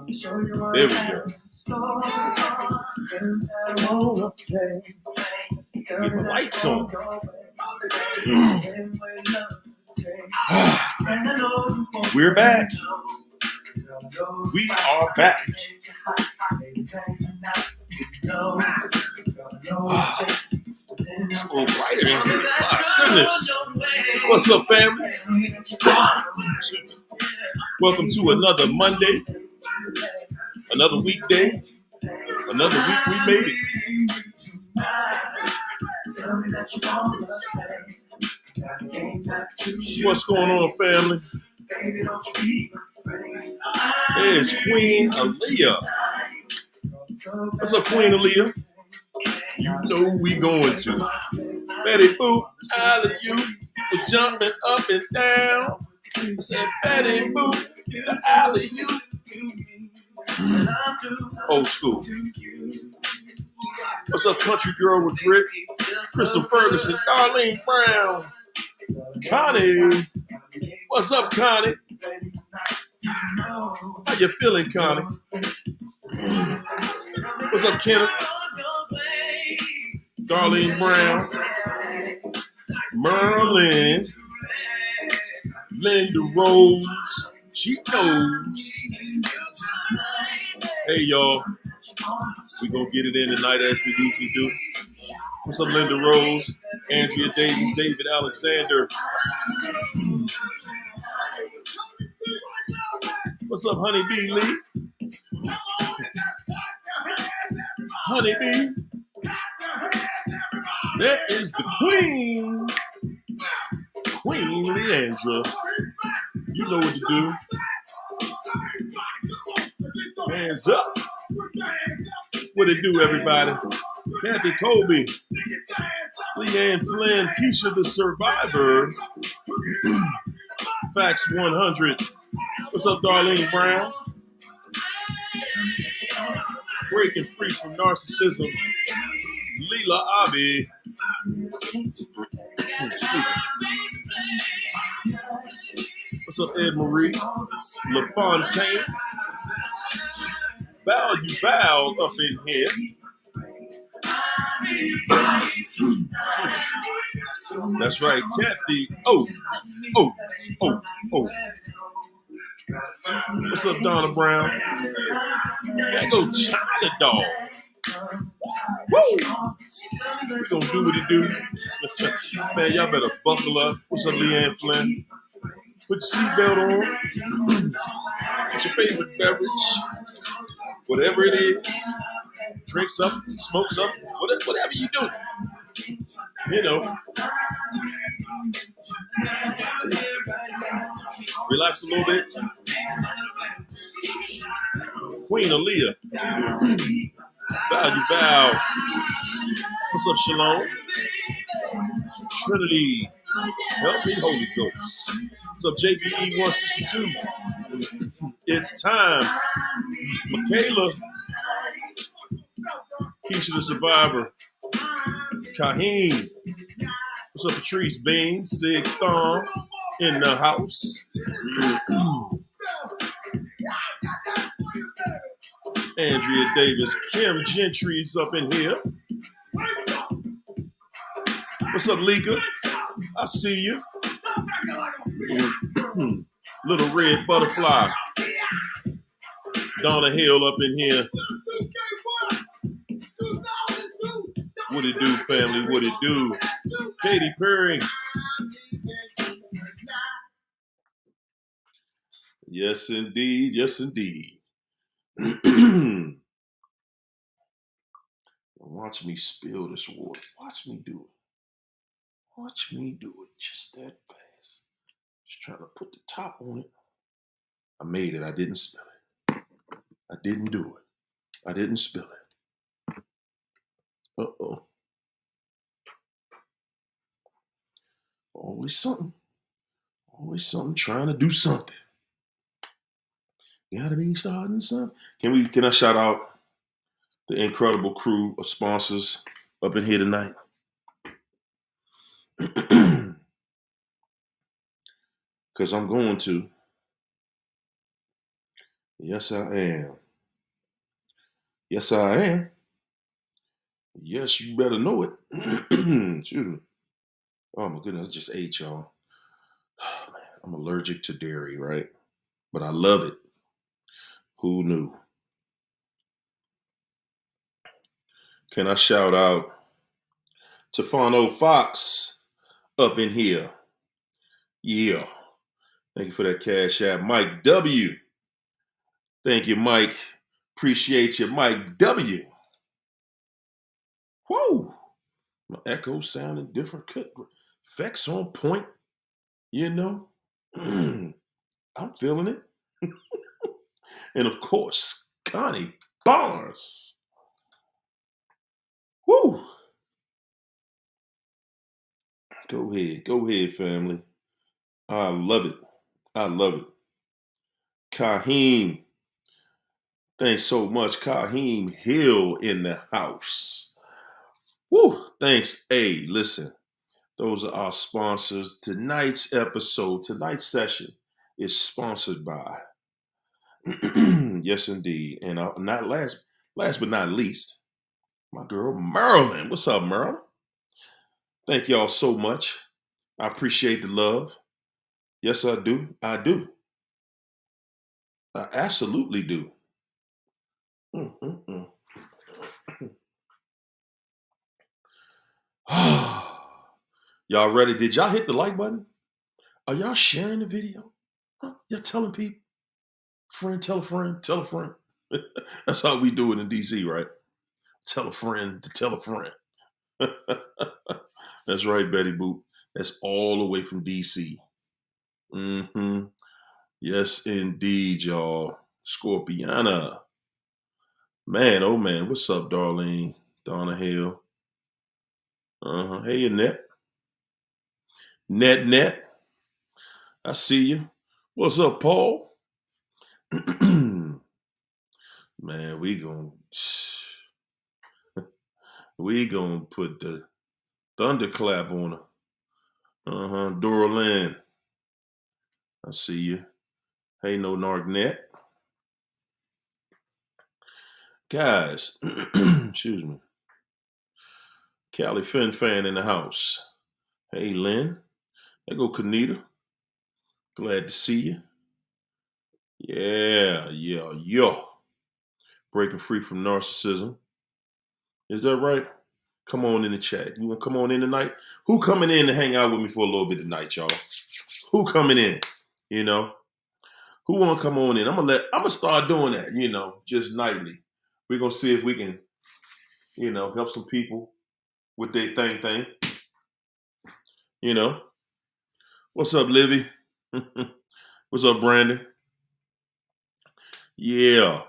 There we go. Get the lights on. We're back. We are back. It's a little brighter in here. My goodness. What's up, family? Welcome to another Monday, another weekday, another week we made it. What's going on, family? There's Queen Aaliyah. What's up, Queen Aaliyah? You know we going to. Betty Boop, alley-oop was jumping up and down. I said, Betty Boop, the alley-oop. Old school. What's up, country girl with grit? Crystal Ferguson, Darlene Brown. Connie. What's up, Connie? How you feeling, Connie? What's up, Kenneth? Darlene Brown. Merlin. Linda Rose. She knows. Hey, y'all. We gonna get it in tonight as we usually do. What's up, Linda Rose? Andrea Davis, David Alexander. What's up, Honey Bee Lee? Honey Bee. That is the Queen. Queen Leandra. You know what to do. Hands up. What it do, everybody? Kathy Colby. Leanne Flynn. Keisha the Survivor. Facts 100. What's up, Darlene Brown? Breaking free from narcissism. Leela Abi. What's up, Ed Marie? LaFontaine. Value Val up in here. That's right, Kathy. Oh. What's up, Donna Brown? There go China Dog. Woo! We gonna do what he do. Man, y'all better buckle up. What's up, Leanne Flynn? Put your seatbelt on. What's your favorite beverage? Whatever it is. Drink something, smoke something, whatever you do. You know. Relax a little bit. Queen Aaliyah. Value Val. What's up, Shalom? Trinity. Help me, Holy Ghost. What's up, JBE 162? It's time. Michaela. Keisha the Survivor. Kaheen. What's up, Patrice Bean? Sig Thorn in the house. Andrea Davis. Kim Gentry's up in here. What's up, Lika? I see you. Little Red Butterfly. Donna Hill up in here. What it do, family? What it do? Katy Perry. Yes, indeed. Yes, indeed. Watch me spill this water. Watch me do it. Watch me do it just that fast. Just trying to put the top on it. I made it. I didn't spill it. I didn't do it. I didn't spill it. Uh-oh. Always something. Always something trying to do something. Gotta be starting something. Can I shout out the incredible crew of sponsors up in here tonight? Because I'm going to. Yes, I am. Yes, I am. Yes, you better know it. Excuse me. Oh my goodness, I just ate, y'all. I'm allergic to dairy, right? But I love it. Who knew? Can I shout out to Fano Fox up in here? Yeah. Thank you for that cash app. Mike W. Thank you, Mike. Appreciate you, Mike W. Whoa. My echo sounding different. Effects on point, you know? I'm feeling it. And of course, Connie Bars. Woo! Go ahead, family. I love it. I love it. Kaheem, thanks so much. Kaheem Hill in the house. Woo! Thanks. Hey, listen, those are our sponsors. Tonight's episode, tonight's session is sponsored by, yes, indeed. And not last but not least, my girl Marilyn. What's up, Marilyn? Thank y'all so much. I appreciate the love. Yes, I do. I do. I absolutely do. Mm, mm, mm. Y'all ready? Did y'all hit the like button? Are y'all sharing the video? Huh? Y'all telling people? Friend, tell a friend, tell a friend. That's how we do it in DC, right? Tell a friend to tell a friend. That's right, Betty Boop. That's all the way from DC. Mm-hmm. Yes, indeed, y'all. Scorpiana. Man, oh man, what's up, Darlene? Donna Hill. Uh-huh. Hey, Annette. Net. I see you. What's up, Paul? Man, we gonna put the thunderclap on her. Uh-huh. Dora Lynn. I see you. Hey, no Narc net. Guys, excuse me. Callie Finn fan in the house. Hey, Lynn. There go Kanita. Glad to see you. Yeah. Breaking free from narcissism. Is that right? Come on in the chat. You want to come on in tonight? Who coming in to hang out with me for a little bit tonight, y'all? Who coming in? You know? Who want to come on in? I'm gonna start doing that, just nightly. We're gonna see if we can, help some people with their thing. You know? What's up, Livy? What's up, Brandon? Yeah.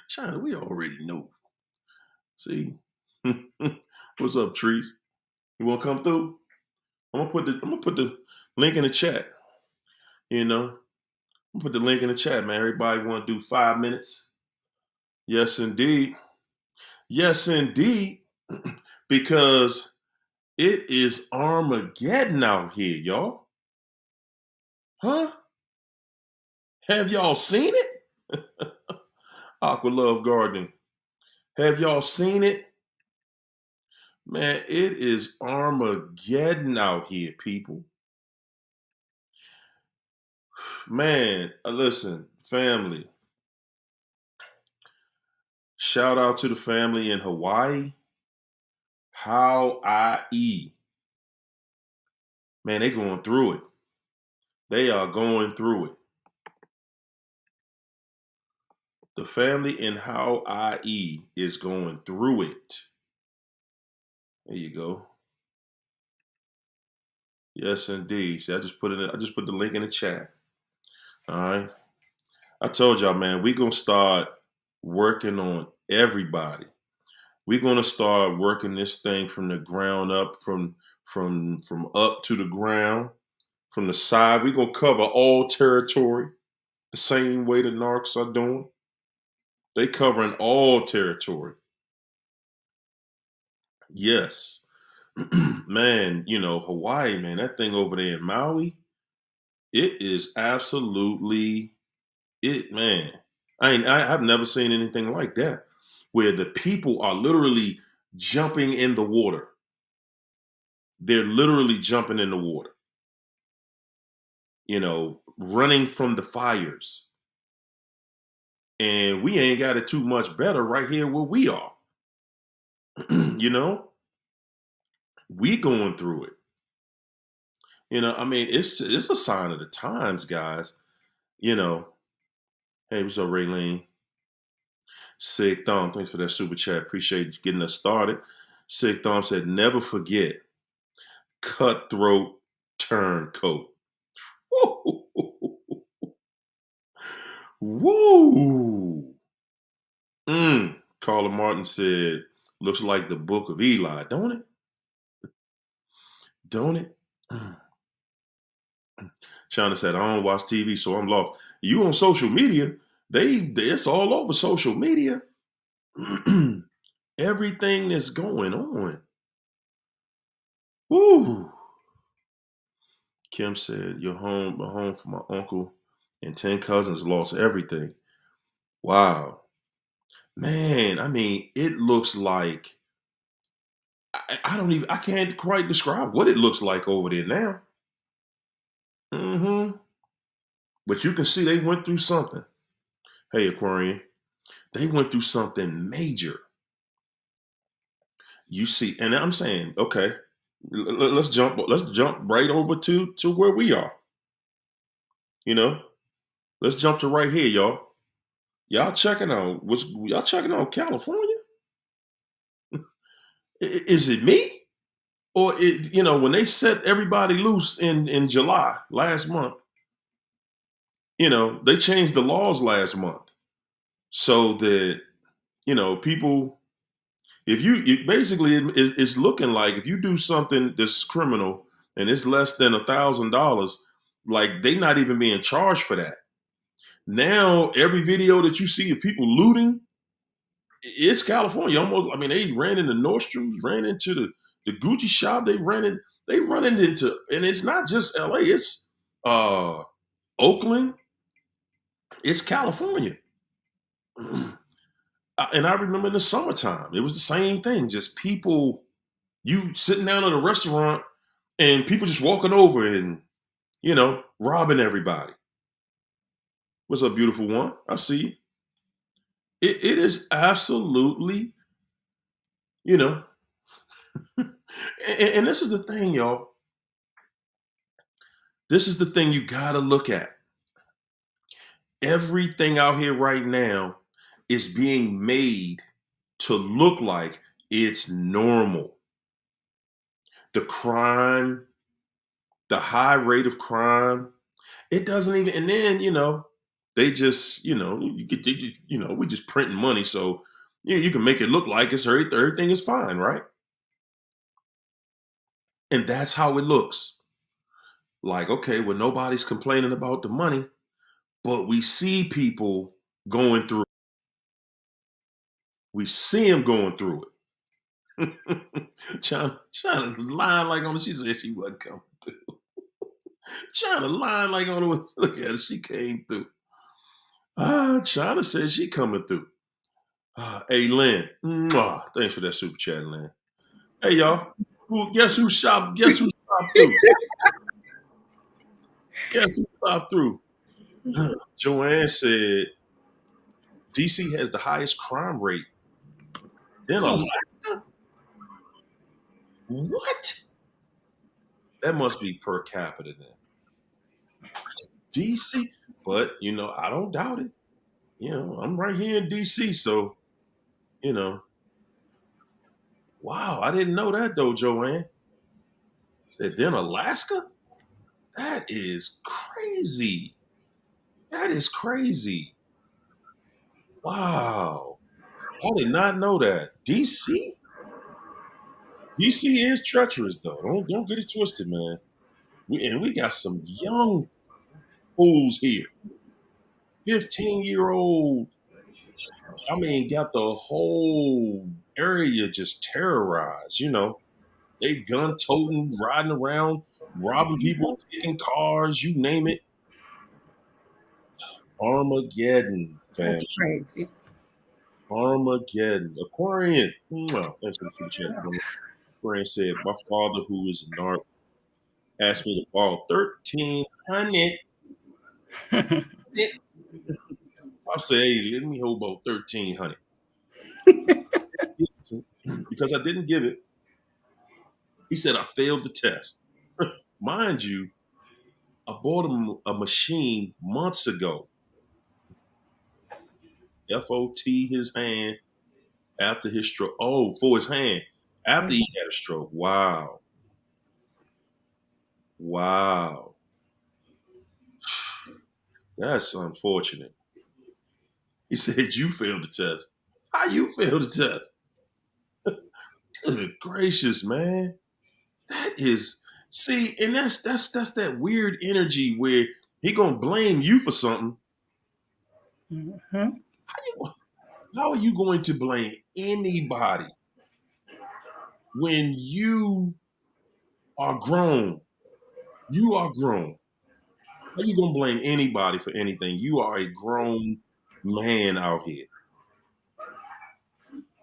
China, we already know. See? What's up, Trees? You wanna come through? I'm gonna put the link in the chat. I'm gonna put the link in the chat, man. Everybody wanna do 5 minutes? Yes, indeed. Yes, indeed. Because it is Armageddon out here, y'all. Huh? Have y'all seen it? Aqua Love Gardening. Have y'all seen it? Man, it is Armageddon out here, people. Man, listen, family. Shout out to the family in Hawaii. Hawaii. Man, they going through it. They are going through it. The family in Hawaii is going through it. There you go. Yes, indeed. See, I just put the link in the chat. All right. I told y'all, man, we're gonna start working on everybody. We're gonna start working this thing from the ground up, from up to the ground, from the side. We're gonna cover all territory the same way the narcs are doing. They covering all territory. Yes. Man, Hawaii, man, that thing over there in Maui, It is absolutely it, man. I've never seen anything like that, where the people are literally jumping in the water. They're literally jumping in the water, running from the fires. And we ain't got it too much better right here where we are. you know, we going through it. I mean, it's a sign of the times, guys. You know, hey, what's up, Raylene? Sig Thumb, thanks for that super chat. Appreciate you getting us started. Sig Thumb said, never forget cutthroat turncoat. Woo! Woo! Carla Martin said, looks like the book of Eli, don't it? Don't it? China said, I don't watch TV, so I'm lost. You on social media, it's all over social media. Everything that's going on. Woo! Kim said, you're home for my uncle and 10 cousins lost everything. Wow. Man, I mean, it looks like I can't quite describe what it looks like over there now. Mm-hmm. But you can see they went through something. Hey, Aquarian, they went through something major. You see, and I'm saying, okay, let's jump right over to where we are. Let's jump to right here, y'all. Y'all checking out California? Is it me? Or when they set everybody loose in July last month, they changed the laws last month so that people, if you basically it's looking like if you do something that's criminal and it's less than $1,000, like they not even being charged for that. Now every video that you see of people looting, it's California. Almost, I mean, they ran into Nordstrom's, ran into the Gucci shop. They running into, and it's not just LA. It's Oakland. It's California. And I remember in the summertime, it was the same thing. Just people, you sitting down at a restaurant, and people just walking over and robbing everybody. What's up, beautiful one? I see you. It is absolutely, and this is the thing, y'all. This is the thing you gotta look at. Everything out here right now is being made to look like it's normal. The crime, the high rate of crime, it doesn't even, and then, they just, we just printing money. So, you can make it look like everything is fine, right? And that's how it looks. Like, okay, well, nobody's complaining about the money, but we see people going through. We see them going through it. Trying to lie like on it. She said she wasn't coming through. Trying to lie like on it. Look at her. She came through. China said she coming through. Hey, Lynn. Thanks for that super chat, Lynn. Hey, y'all. Guess who shopped through? Guess who shopped through? Joanne said DC has the highest crime rate. Then Alaska? What? That must be per capita then. DC? But, I don't doubt it. I'm right here in DC, so, wow, I didn't know that though, Joanne. Said then Alaska? That is crazy. That is crazy. Wow. I did not know that. DC? DC is treacherous though. Don't get it twisted, man. We got some young fools here. 15-year-old. I mean, got the whole area just terrorized, They gun toting, riding around robbing people, taking cars, you name it. Armageddon, fam. That's crazy. Armageddon. Aquarian. Thanks for the super chat. Aquarian said, my father, who is a narc, asked me to borrow 1,300. I say, hey, let me hold about 1,300. Because I didn't give it. He said I failed the test. Mind you, I bought him a machine months ago. FOT his hand after his stroke. Oh, for his hand after he had a stroke. Wow. Wow. That's unfortunate. He said you failed the test. How you failed the test? Good gracious, man. That is see, and that's that weird energy where he gonna blame you for something. Mm-hmm. How are you going to blame anybody when you are grown? You are grown. How you gonna blame anybody for anything? You are a grown man out here.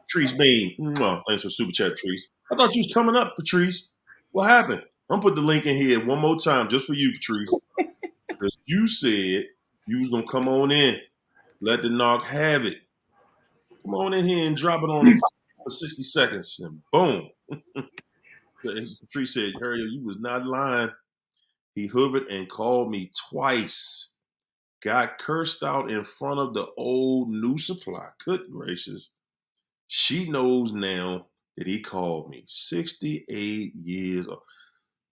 Patrice Bean, thanks for super chat, Patrice. I thought you was coming up, Patrice. What happened? I'm gonna put the link in here one more time just for you, Patrice. Because you said you was gonna come on in, let the knock have it. Come on in here and drop it on them for 60 seconds, and boom. Patrice said, Harry, you was not lying. He hovered and called me twice. Got cursed out in front of the old new supply. Good gracious. She knows now that he called me. 68 years old.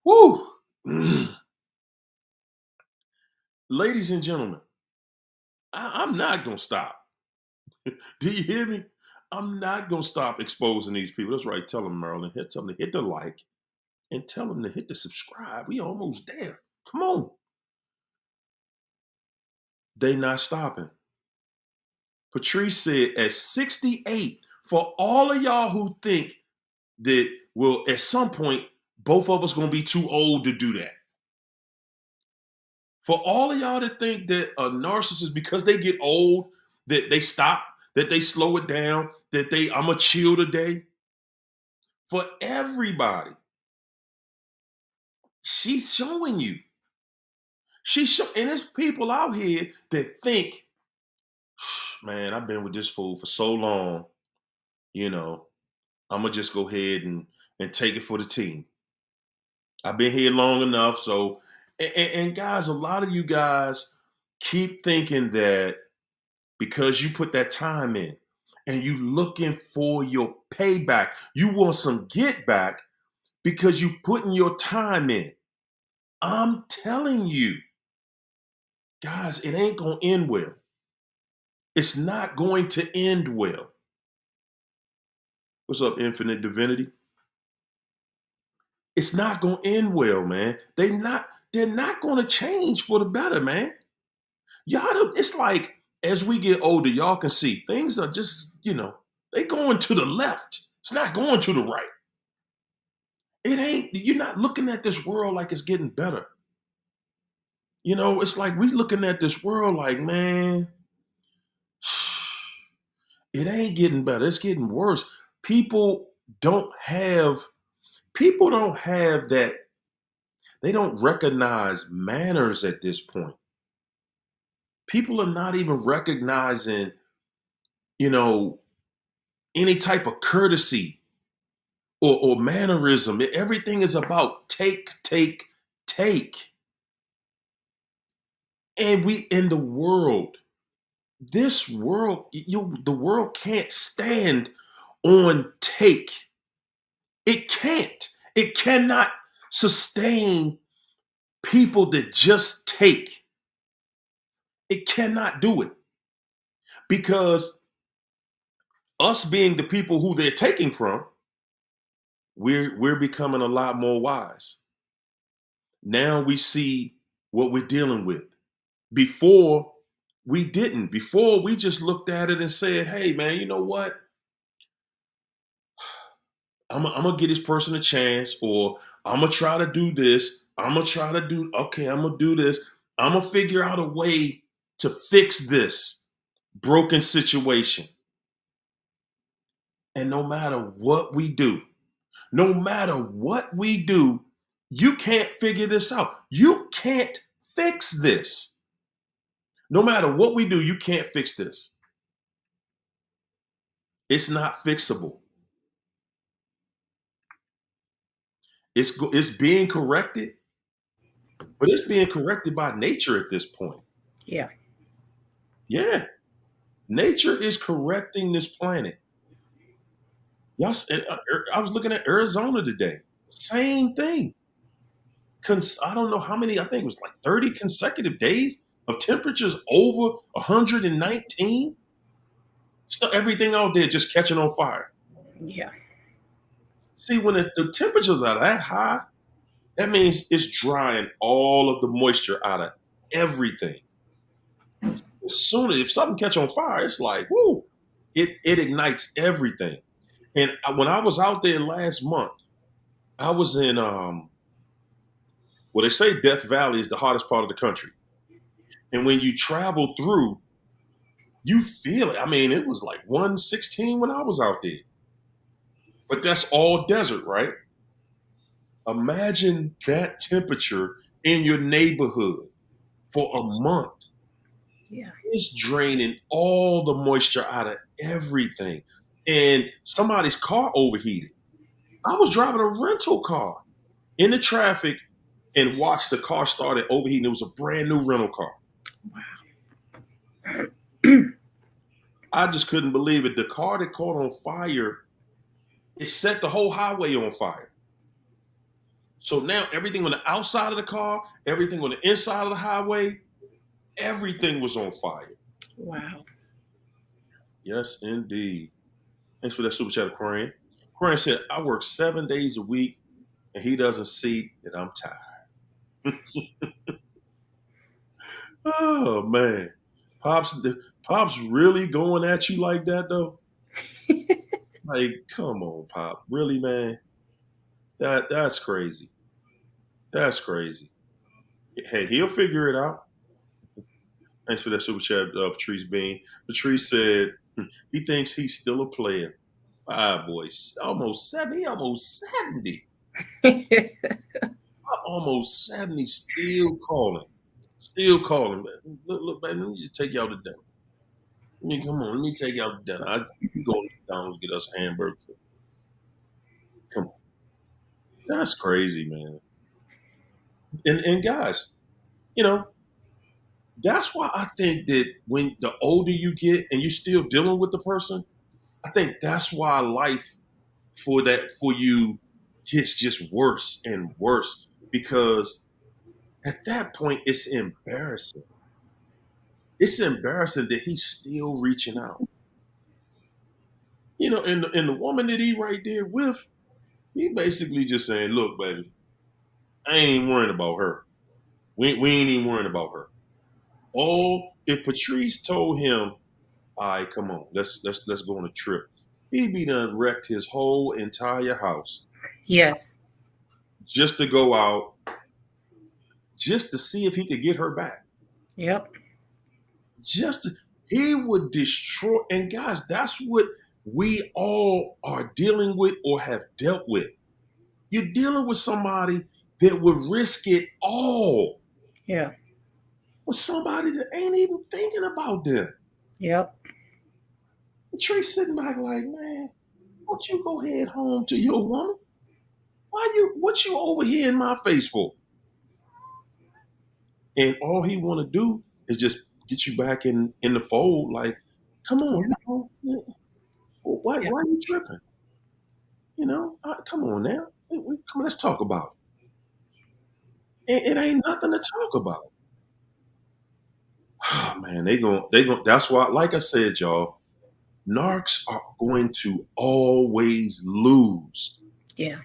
Woo! Ladies and gentlemen, I'm not going to stop. Do you hear me? I'm not going to stop exposing these people. That's right. Tell them, Marilyn. Tell them to hit the like and tell them to hit the subscribe. We almost there. Come on. They not stopping. Patrice said at 68, for all of y'all who think that, well, at some point, both of us going to be too old to do that. For all of y'all that think that a narcissist, because they get old, that they stop, that they slow it down, that I'm going to chill today. For everybody, she's showing you. And there's people out here that think, man, I've been with this fool for so long, you know, I'm going to just go ahead and take it for the team. I've been here long enough. So, and guys, a lot of you guys keep thinking that because you put that time in and you looking for your payback, you want some get back because you putting your time in. I'm telling you, guys, it ain't going to end well. It's not going to end well. What's up, Infinite Divinity? It's not going to end well, man. They're not going to change for the better, man. Y'all, it's like as we get older, y'all can see things are just, they going to the left. It's not going to the right. It ain't, you're not looking at this world like it's getting better. It's like we looking at this world like, man, it ain't getting better. It's getting worse. People don't have that. They don't recognize manners at this point. People are not even recognizing, any type of courtesy or mannerism. Everything is about take, take, take. And we in the world, the world can't stand on take. It can't. It cannot sustain people that just take. It cannot do it because us being the people who they're taking from, we're becoming a lot more wise. Now we see what we're dealing with. Before we didn't. Before we just looked at it and said, hey man, you know what? I'm gonna give this person a chance, or I'm gonna try to do this. I'm gonna try to do, okay, I'm gonna do this. I'm gonna figure out a way to fix this broken situation. And no matter what we do, no matter what we do, you can't figure this out. You can't fix this. No matter what we do, you can't fix this. It's not fixable. It's being corrected, but it's being corrected by nature at this point. Yeah. Yeah, nature is correcting this planet. Y'all, I was looking at Arizona today. Same thing. I don't know how many. I think it was like 30 consecutive days of temperatures over 119. So everything out there just catching on fire. Yeah. See, when the temperatures are that high, that means it's drying all of the moisture out of everything. As soon as if something catch on fire, it's like, whoo, it ignites everything. And when I was out there last month, I was in well, they say Death Valley is the hottest part of the country. And when you travel through, you feel it. I mean, it was like 116 when I was out there. But that's all desert, right? Imagine that temperature in your neighborhood for a month. Yeah. It's draining all the moisture out of everything. And somebody's car overheated. I was driving a rental car in the traffic and watched the car started overheating. It was a brand new rental car. I just couldn't believe it. The car that caught on fire, it set the whole highway on fire. So now everything on the outside of the car, everything on the inside of the highway, everything was on fire. Wow. Yes, indeed. Thanks for that super chat, Aquarian. Aquarian said, I work 7 days a week and he doesn't see that I'm tired. Oh man. Pop's really going at you like that though? Like, come on, Pop. Really, man? That's crazy. That's crazy. Hey, he'll figure it out. Thanks for that super chat, Patrice Bean. Patrice said he thinks he's still a player. Ah, boy, almost 70. Almost 70. Almost 70. Still calling. Still calling. Man. Look, man. Let me just take y'all to dinner. Come on. Let me take y'all to dinner. We go to McDonald's get us a hamburger. Come on. That's crazy, man. And guys, you know, that's why I think that when the older you get and you're still dealing with the person, I think that's why life for you gets just worse and worse because at that point it's embarrassing. It's embarrassing that he's still reaching out. You know, and the woman that he right there with, he basically just saying, "Look, baby, I ain't worrying about her. We ain't even worrying about her." Oh, if Patrice told him, "All right, come on, let's go on a trip," he'd be done wrecked his whole entire house Yes. just to go out, just to see if he could get her back. Yep. Just to, he would destroy. And guys, that's what we all are dealing with or have dealt with. You're dealing with somebody that would risk it all Yeah. with somebody that ain't even thinking about them. Yep. Patrice sitting back like, man, why don't you go head home to your woman? What you over here in my face for? And all he want to do is just get you back in the fold. Like, come on, why Yep. are you tripping? You know, come on now. Come on, let's talk about it. It ain't nothing to talk about. Oh, man, they going. That's why, like I said, y'all, narcs are going to always lose. Yeah.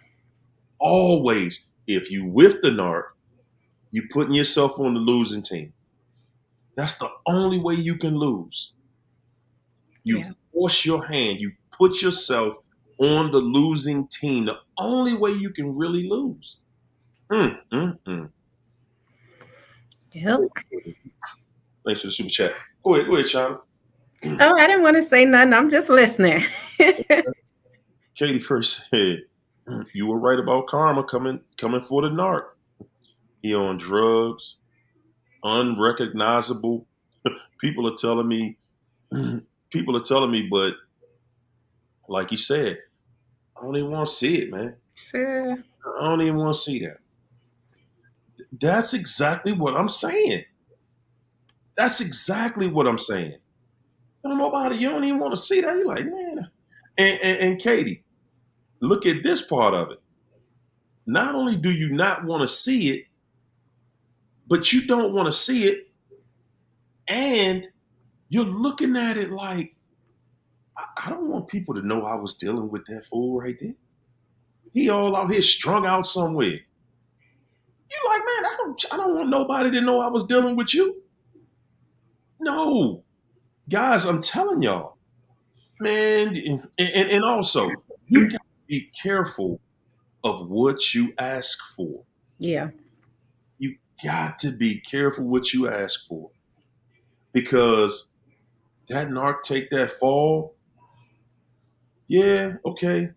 Always. If you with the narc, you putting yourself on the losing team. That's the only way you can lose. You Yeah. force your hand. You put yourself on the losing team. The only way you can really lose. Mm, mm, mm. Yep. Thanks for the super chat. Go ahead, China. Oh, I didn't want to say nothing. I'm just listening. Katie first said, "You were right about karma coming for the narc. He on drugs, unrecognizable. People are telling me, but like you said, I don't even want to see it, man. Sure. I don't even want to see that. That's exactly what I'm saying. That's exactly what I'm saying. Don't nobody, you don't even want to see that. You're like, man. And Katie, look at this part of it. Not only do you not want to see it, but you don't want to see it, and you're looking at it like, I don't want people to know I was dealing with that fool right there. He all out here strung out somewhere. You like, man, I don't want nobody to know I was dealing with you. No, guys, I'm telling y'all, man, and also you got to be careful of what you ask for. Yeah. You got to be careful what you ask for, because that narc take that fall. Yeah, okay.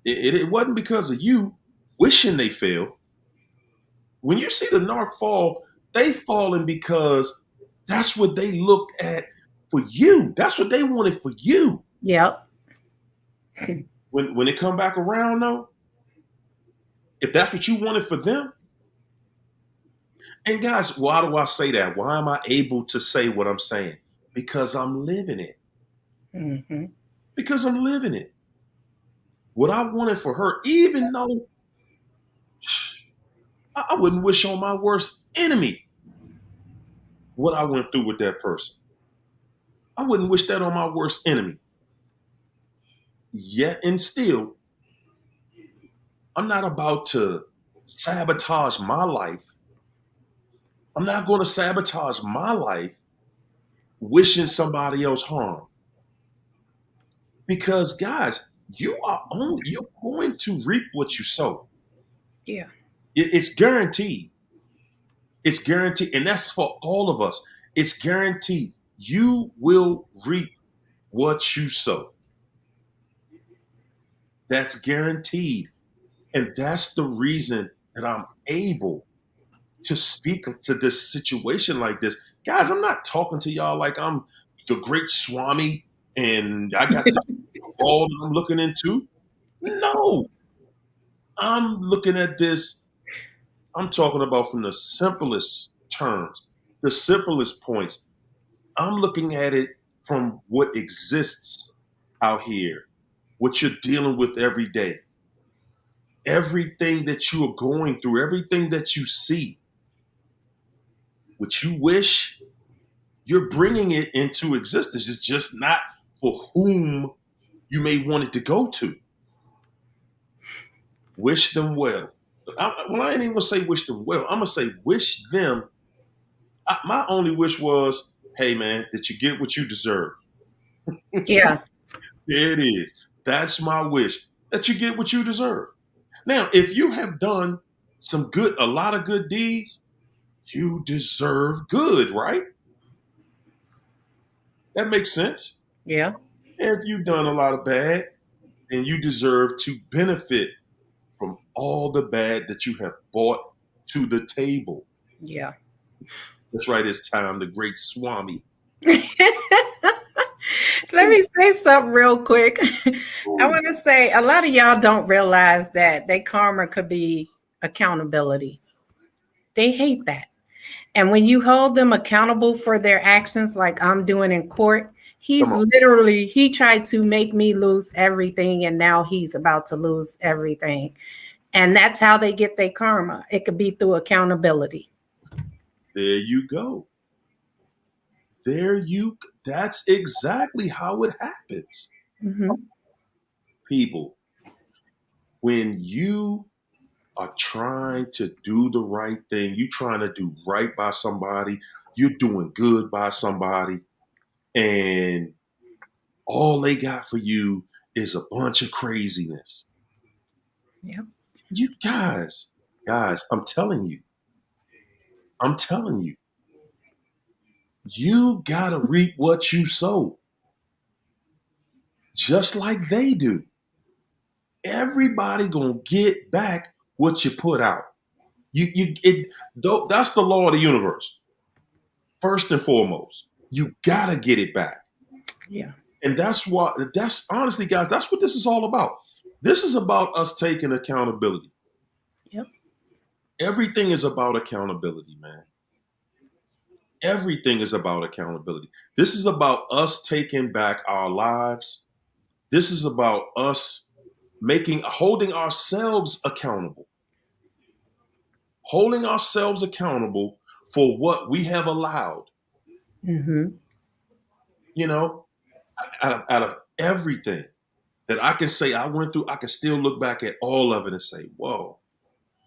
It wasn't because of you wishing they failed. When you see the narc fall, they falling because that's what they looked at for you. That's what they wanted for you. Yep. When they come back around, though, if that's what you wanted for them, and guys, why do I say that? Why am I able to say what I'm saying? Because I'm living it. Mm-hmm. Because I'm living it. What I wanted for her, even though I wouldn't wish on my worst enemy what I went through with that person. I wouldn't wish that on my worst enemy. Yet and still, I'm not about to sabotage my life. I'm not going to sabotage my life wishing somebody else harm. Because guys, you're going to reap what you sow. Yeah. It's guaranteed. It's guaranteed, and that's for all of us. It's guaranteed. You will reap what you sow. That's guaranteed. And that's the reason that I'm able to speak to this situation like this. Guys, I'm not talking to y'all like I'm the great Swami and I got this ball that I'm looking into. No, I'm looking at this. I'm talking about from the simplest terms, the simplest points. I'm looking at it from what exists out here, what you're dealing with every day, everything that you are going through, everything that you see, what you wish, you're bringing it into existence. It's just not for whom you may want it to go to. Wish them well. I ain't even gonna say wish them well. I'm gonna say wish them. My only wish was, hey man, that you get what you deserve. Yeah. There it is. That's my wish, that you get what you deserve. Now, if you have done a lot of good deeds, you deserve good, right? That makes sense. Yeah. If you've done a lot of bad, then you deserve to benefit from all the bad that you have brought to the table. Yeah. That's right, it's time, the great Swami. Let me say something real quick. I want to say a lot of y'all don't realize that they karma could be accountability. They hate that. And when you hold them accountable for their actions, like I'm doing in court, Come on. he tried to make me lose everything. And now he's about to lose everything. And that's how they get their karma. It could be through accountability. There you go. That's exactly how it happens. Mm-hmm. People, when you are trying to do the right thing, you trying to do right by somebody, you're doing good by somebody, and all they got for you is a bunch of craziness. Yep. You guys, Guys, I'm telling you gotta reap what you sow, just like they do. Everybody gonna get back what you put out. That's the law of the universe. First and foremost, you gotta get it back. Yeah. And that's honestly, guys, that's what this is all about. This is about us taking accountability. Yep. Everything is about accountability, man. Everything is about accountability. This is about us taking back our lives. This is about us holding ourselves accountable, holding ourselves accountable for what we have allowed. Mm-hmm. You know, out of everything that I can say I went through, I can still look back at all of it and say, whoa,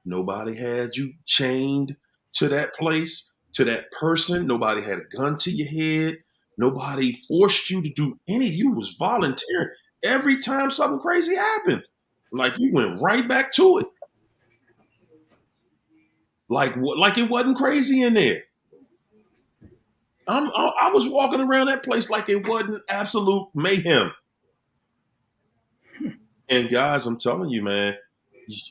nobody had you chained to that place, to that person. Nobody had a gun to your head. Nobody forced you to do any. You was volunteering. Every time something crazy happened, like you went right back to it. Like it wasn't crazy in there. I was walking around that place like it wasn't absolute mayhem. And guys, I'm telling you, man,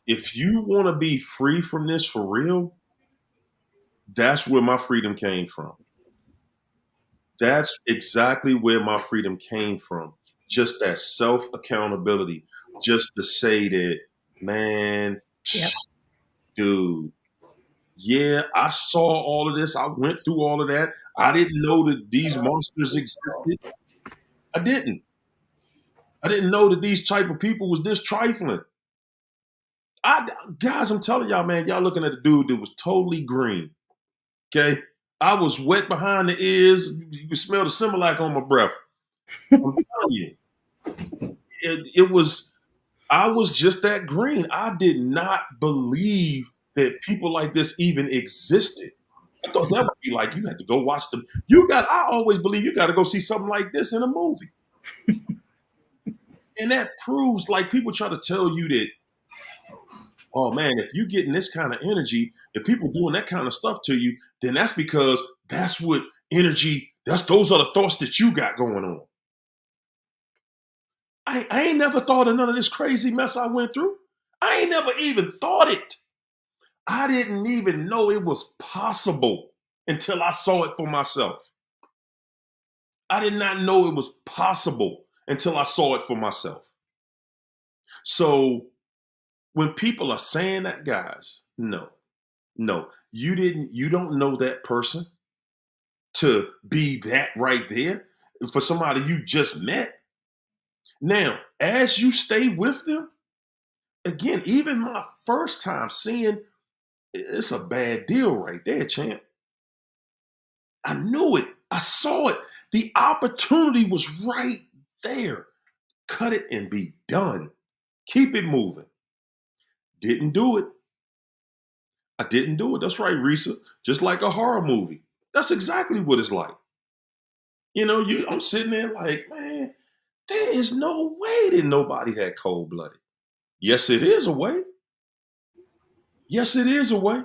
if you want to be free from this for real, that's where my freedom came from. That's exactly where my freedom came from. Just that self accountability. Just to say that, man, Yep. dude, yeah, I saw all of this. I went through all of that. I didn't know that these monsters existed. I didn't. I didn't know that these type of people was this trifling. I Guys, I'm telling y'all, man, y'all looking at a dude that was totally green. Okay, I was wet behind the ears. You can smell the Similac on my breath. I'm telling you, it was. I was just that green. I did not believe that people like this even existed. I thought that would be like you had to go watch them. I always believe you got to go see something like this in a movie. And that proves, like, people try to tell you that, oh man, if you getting this kind of energy, if people doing that kind of stuff to you, then that's because that's what those are the thoughts that you got going on. I ain't never thought of none of this crazy mess I went through. I ain't never even thought it. I didn't even know it was possible until I saw it for myself. I did not know it was possible until I saw it for myself. So when people are saying that, guys, no, you don't know that person to be that right there for somebody you just met. Now, as you stay with them, again, even my first time seeing, it's a bad deal right there, champ. I knew it. I saw it. The opportunity was right there. Cut it and be done. Keep it moving. Didn't do it. I didn't do it. That's right, Risa. Just like a horror movie. That's exactly what it's like. I'm sitting there like, man, there is no way that nobody had cold blooded. Yes, it is a way. Yes, it is a way.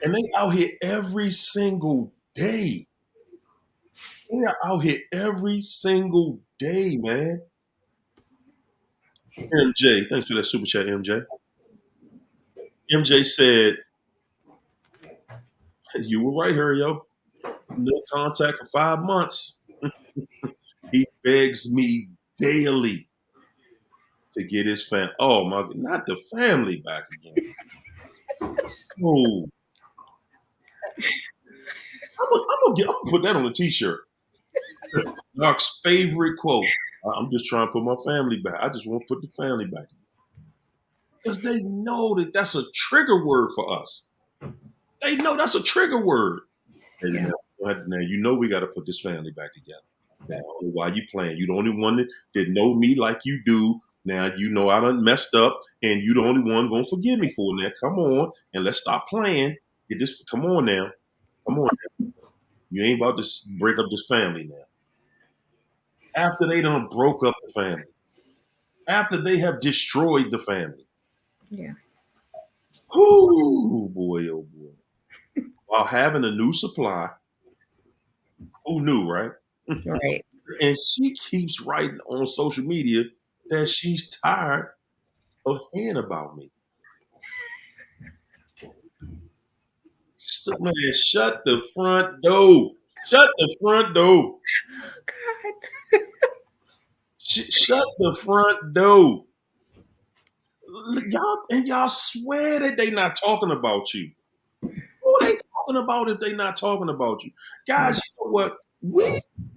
And they out here every single day. They are out here every single day, man. MJ, thanks for that super chat, MJ. MJ said, you were right here, yo. No contact for 5 months. He begs me daily to get his family. Oh my God, not the family back again. Oh, I'm gonna put that on a t-shirt. Narc's favorite quote. I'm just trying to put my family back. I just want to put the family back. Because they know that that's a trigger word for us. They know that's a trigger word. And Yeah. now you know we got to put this family back together. Now, I don't know why you playing. You the only one that know me like you do. Now you know I done messed up, and you the only one gonna forgive me for that. Come on, and let's stop playing. Come on now. Come on now. You ain't about to break up this family now. After they done broke up the family. After they have destroyed the family. Yeah. Oh boy, oh boy. While having a new supply, who knew, right? Right. And she keeps writing on social media that she's tired of hearing about me. Man, shut the front door. Shut the front door. God. Shut the front door. Y'all swear that they not talking about you. Who are they talking about if they not talking about you? Guys, you know what?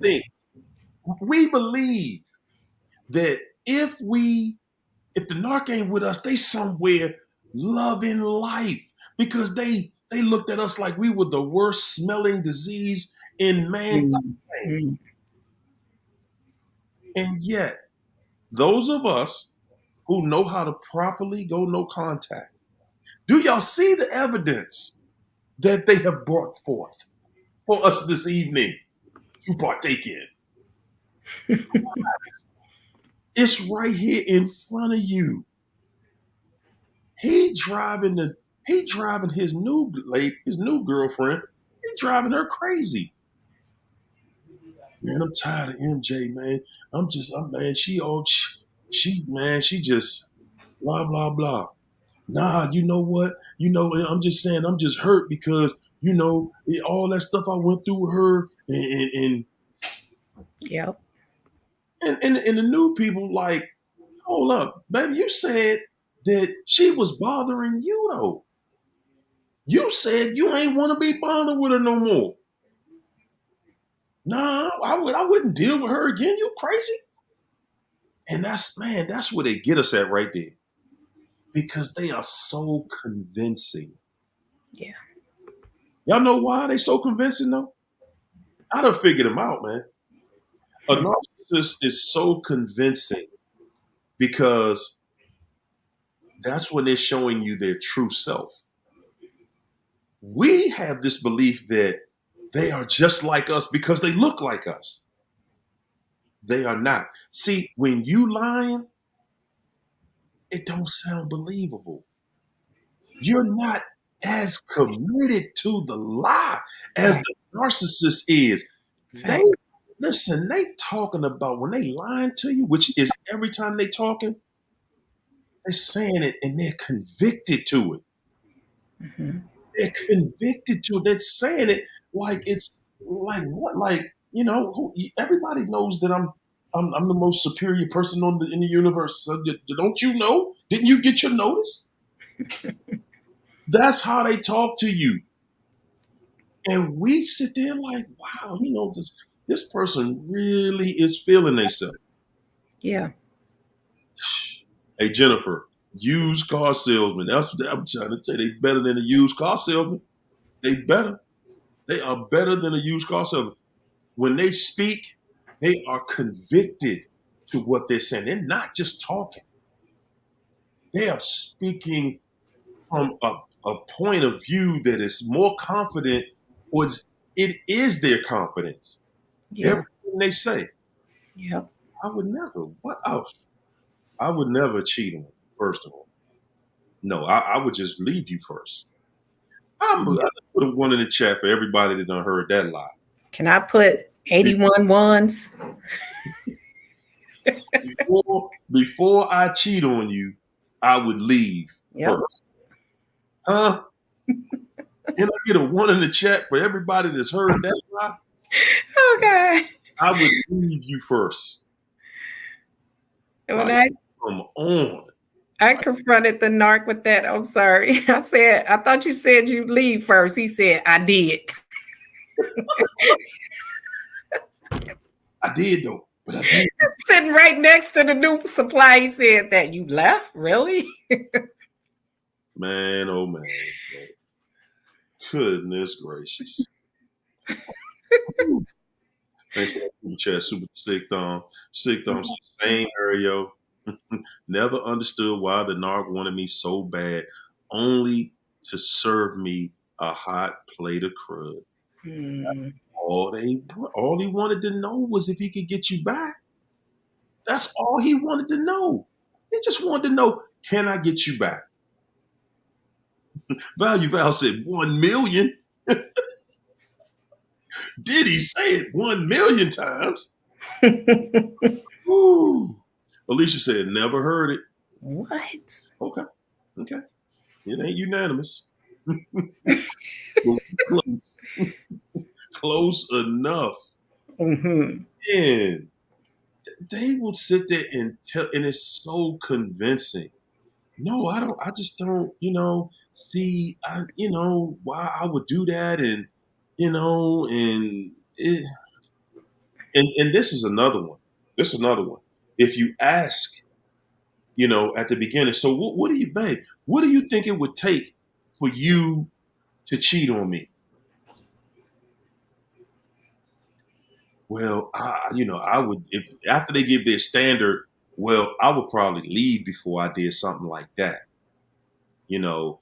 Think, we believe that if the narc ain't with us, they somewhere loving life because they looked at us like we were the worst smelling disease in mankind. Mm. And yet, those of us who know how to properly go no contact, do y'all see the evidence that they have brought forth for us this evening to partake in? It's right here in front of you. He driving his new girlfriend. He driving her crazy. Man, I'm tired of MJ, man. Man, she just blah blah blah. Nah, you know what? I'm just saying, I'm just hurt because all that stuff I went through with her, Yep. and the new people like, hold up, baby, you said that she was bothering you though. You said you ain't want to be bothered with her no more. Nah, I wouldn't deal with her again. You crazy? And that's where they get us at right there. Because they are so convincing. Yeah. Y'all know why they so convincing though? I done figured them out, man. A narcissist is so convincing because that's when they're showing you their true self. We have this belief that they are just like us because they look like us. They are not. See, when you lying, it don't sound believable. You're not as committed to the lie as Right. the narcissist is. They Fact. listen, they talking about when they lying to you, which is every time they talking, they're saying it and they're convicted to it. Mm-hmm. They're convicted to it. They're saying it like it's like what? Like, everybody knows that I'm the most superior person in the universe. So don't you know? Didn't you get your notice? That's how they talk to you. And we sit there like, wow, this person really is feeling themselves. Yeah. Hey, Jennifer, used car salesman. That's what I'm trying to tell you. They better than a used car salesman. They better. They are better than a used car salesman. When they speak, they are convicted to what they're saying. They're not just talking. They are speaking from a point of view that is more confident, or it is their confidence. Yeah. Everything they say. Yep. I would never. What else? I would never cheat on you, first of all. No, I would just leave you first. I put a one in the chat for everybody that done heard that lie. Can I put 81 ones? Before I cheat on you, I would leave Yep. first. Huh? Can I get a one in the chat for everybody that's heard that lie? Okay. I would leave you first. When Like, come on. I confronted the narc with that, I'm sorry. I thought you said you'd leave first. He said, I did. I did though, but I did. Sitting right next to the new supply, he said that you left? Really? Man, oh man. Goodness gracious. Thanks for that super chat, super sick thumb. Sick thumb, same area. Never understood why the narc wanted me so bad, only to serve me a hot plate of crud. Hmm. All he wanted to know was if he could get you back. That's all he wanted to know. He just wanted to know, can I get you back? Value Val said 1 million. Did he say it 1 million times? Woo. Alicia said, never heard it. What? Okay. Okay. It ain't unanimous. Well, close. Close enough. Mm-hmm. And they will sit there and tell, and it's so convincing. No, I don't. I just don't, see, why I would do that. And, and this is another one. This is another one. If you ask, at the beginning, so what do you, babe? What do you think it would take for you to cheat on me? Well, I would, if after they give their standard, well, I would probably leave before I did something like that, or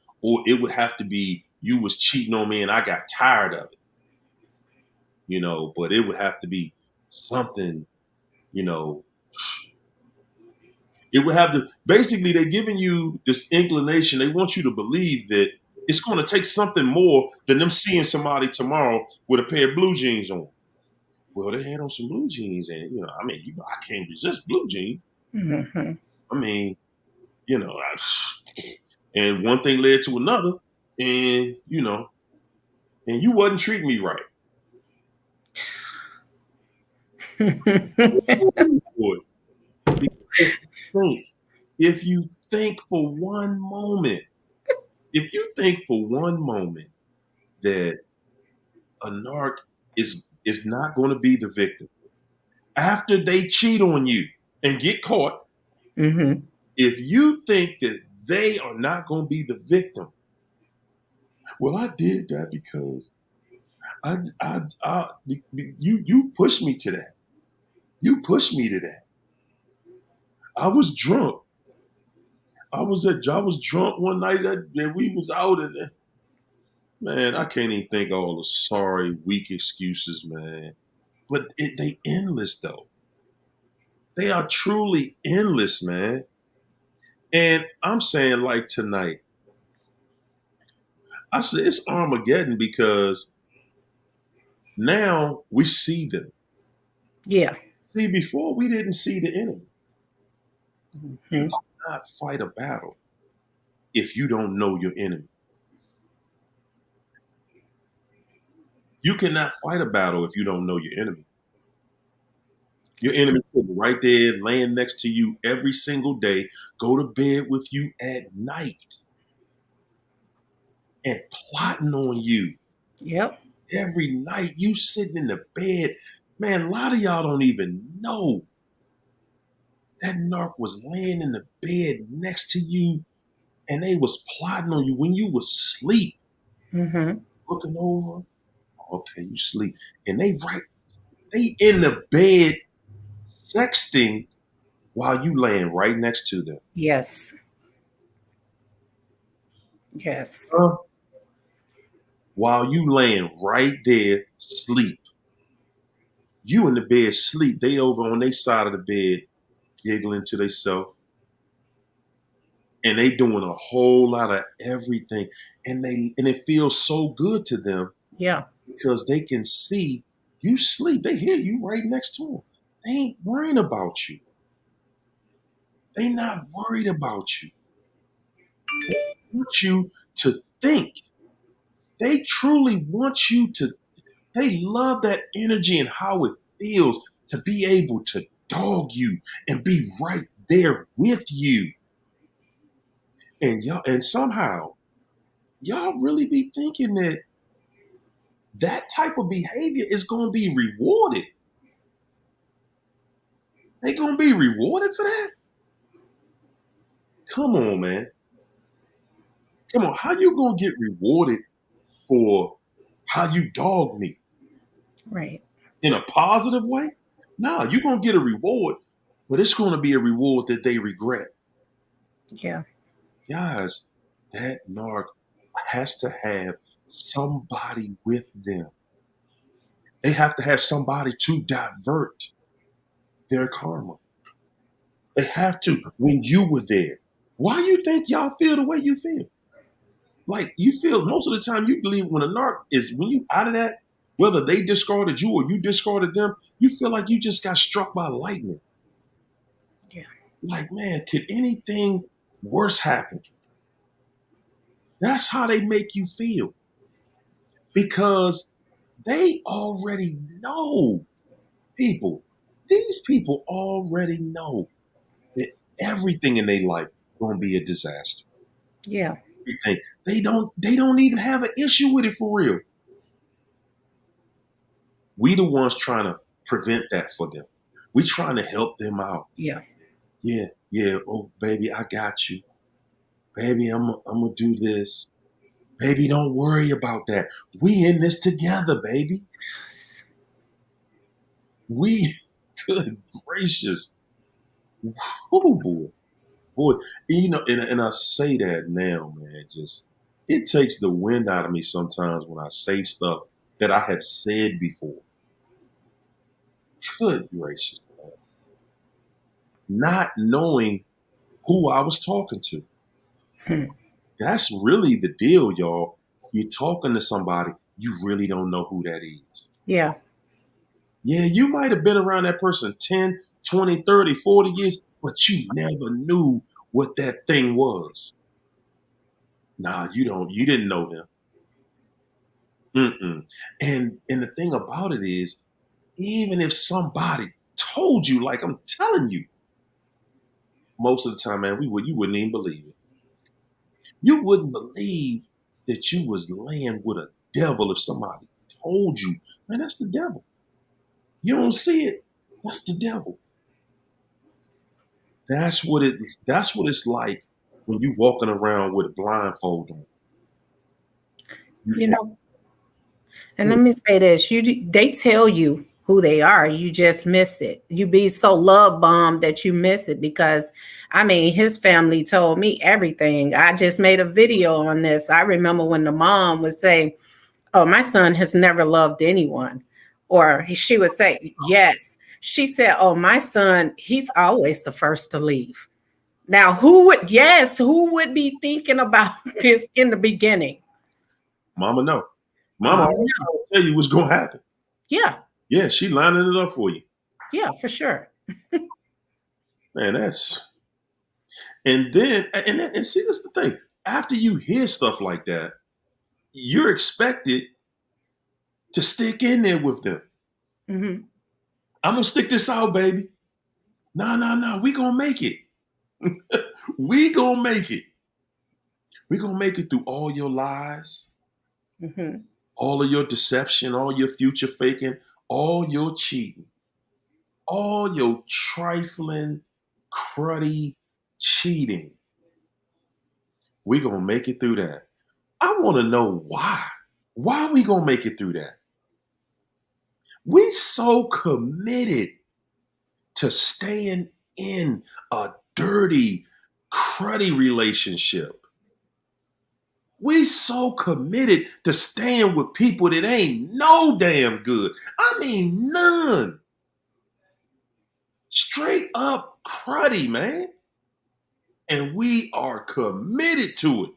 it would have to be you was cheating on me and I got tired of it, but it would have to be something, you know, it would have to, basically, they're giving you this inclination. They want you to believe that it's going to take something more than them seeing somebody tomorrow with a pair of blue jeans on. Well, they had on some blue jeans, and I can't resist blue jeans. Mm-hmm. I mean, and one thing led to another, and and you wasn't treating me right. Boy, if you think for one moment, that a narc is not going to be the victim after they cheat on you and get caught, Mm-hmm. if you think that they are not going to be the victim, well, I did that because you pushed me to that. You pushed me to that. I was drunk. I was drunk one night that we was out, and man, I can't even think of all the sorry, weak excuses, man. But they endless though. They are truly endless, man. And I'm saying, like, tonight, I said it's Armageddon because now we see them. Yeah. See, before we didn't see the enemy. You Mm-hmm. cannot fight a battle if you don't know your enemy. You cannot fight a battle if you don't know your enemy. Your enemy is right there, laying next to you every single day, go to bed with you at night and plotting on you. Yep. Every night you sitting in the bed. Man, a lot of y'all don't even know that narc was laying in the bed next to you and they was plotting on you when you was asleep, Mm-hmm. looking over. Okay, you sleep. And they in the bed sexting while you laying right next to them. Yes. Yes. While you laying right there, sleep. You in the bed, sleep. They over on their side of the bed, giggling to themselves. And they doing a whole lot of everything. And it feels so good to them Yeah. because they can see you sleep. They hear you right next to them. They ain't worrying about you. They not worried about you. They want you to think. They truly want you to. They love that energy and how it feels to be able to dog you and be right there with you. And somehow y'all really be thinking that type of behavior is going to be rewarded. They going to be rewarded for that? Come on, man. Come on. How you going to get rewarded for how you dog me? Right. In a positive way? No, you're going to get a reward, but it's going to be a reward that they regret. Yeah. Guys, that narc has to have somebody with them. They have to have somebody to divert their karma. They have to when you were there. Why you think y'all feel the way you feel? Like you feel most of the time you believe when a narc is when you out of that, whether they discarded you or you discarded them, you feel like you just got struck by lightning. Yeah. Like, man, could anything worse happen? That's how they make you feel because they already know people. These people already know that everything in their life gonna be a disaster. Yeah. Everything. They don't even have an issue with it for real. We the ones trying to prevent that for them. We trying to help them out. Yeah. Yeah, yeah. Oh, baby, I got you. Baby, I'm gonna do this. Baby, don't worry about that. We in this together, baby. We, good gracious. Oh boy, boy. And I say that now, man. Just it takes the wind out of me sometimes when I say stuff that I have said before. Good gracious, man. Not knowing who I was talking to. Hmm. That's really the deal, y'all. You're talking to somebody, you really don't know who that is. Yeah. Yeah, you might have been around that person 10, 20, 30, 40 years, but you never knew what that thing was. Nah, you didn't know them. Mm-mm. And the thing about it is, even if somebody told you, like I'm telling you, most of the time, man, you wouldn't even believe it. You wouldn't believe that you was laying with a devil if somebody told you, man, that's the devil. You don't see it. That's the devil. That's what it's like when you walking around with a blindfold on. You You know, and let me say this: they tell you who they are, you just miss it. You be so love bombed that you miss it because, I mean, his family told me everything. I just made a video on this. I remember when the mom would say, "Oh, my son has never loved anyone," or she would say, "Yes." She said, "Oh, my son, he's always the first to leave." Now, who would be thinking about this in the beginning? Mama know. Mama Mom, always no. tell you what's gonna happen. Yeah, Yeah, she lining it up for you. yeah, for sure. Man, that's and see this is the thing. After you hear stuff like that, you're expected to stick in there with them. Hmm. I'm gonna stick this out, baby. No, no, no. We gonna make it. We gonna make it. We gonna make it through all your lies, Hmm. all of your deception, all your future faking, all your cheating, all your trifling, cruddy cheating. We gonna make it through that. I want to know why. Why we gonna make it through that? We so committed to staying in a dirty, cruddy relationship. We so committed to staying with people that ain't no damn good. I mean, none. Straight up cruddy, man. And we are committed to it.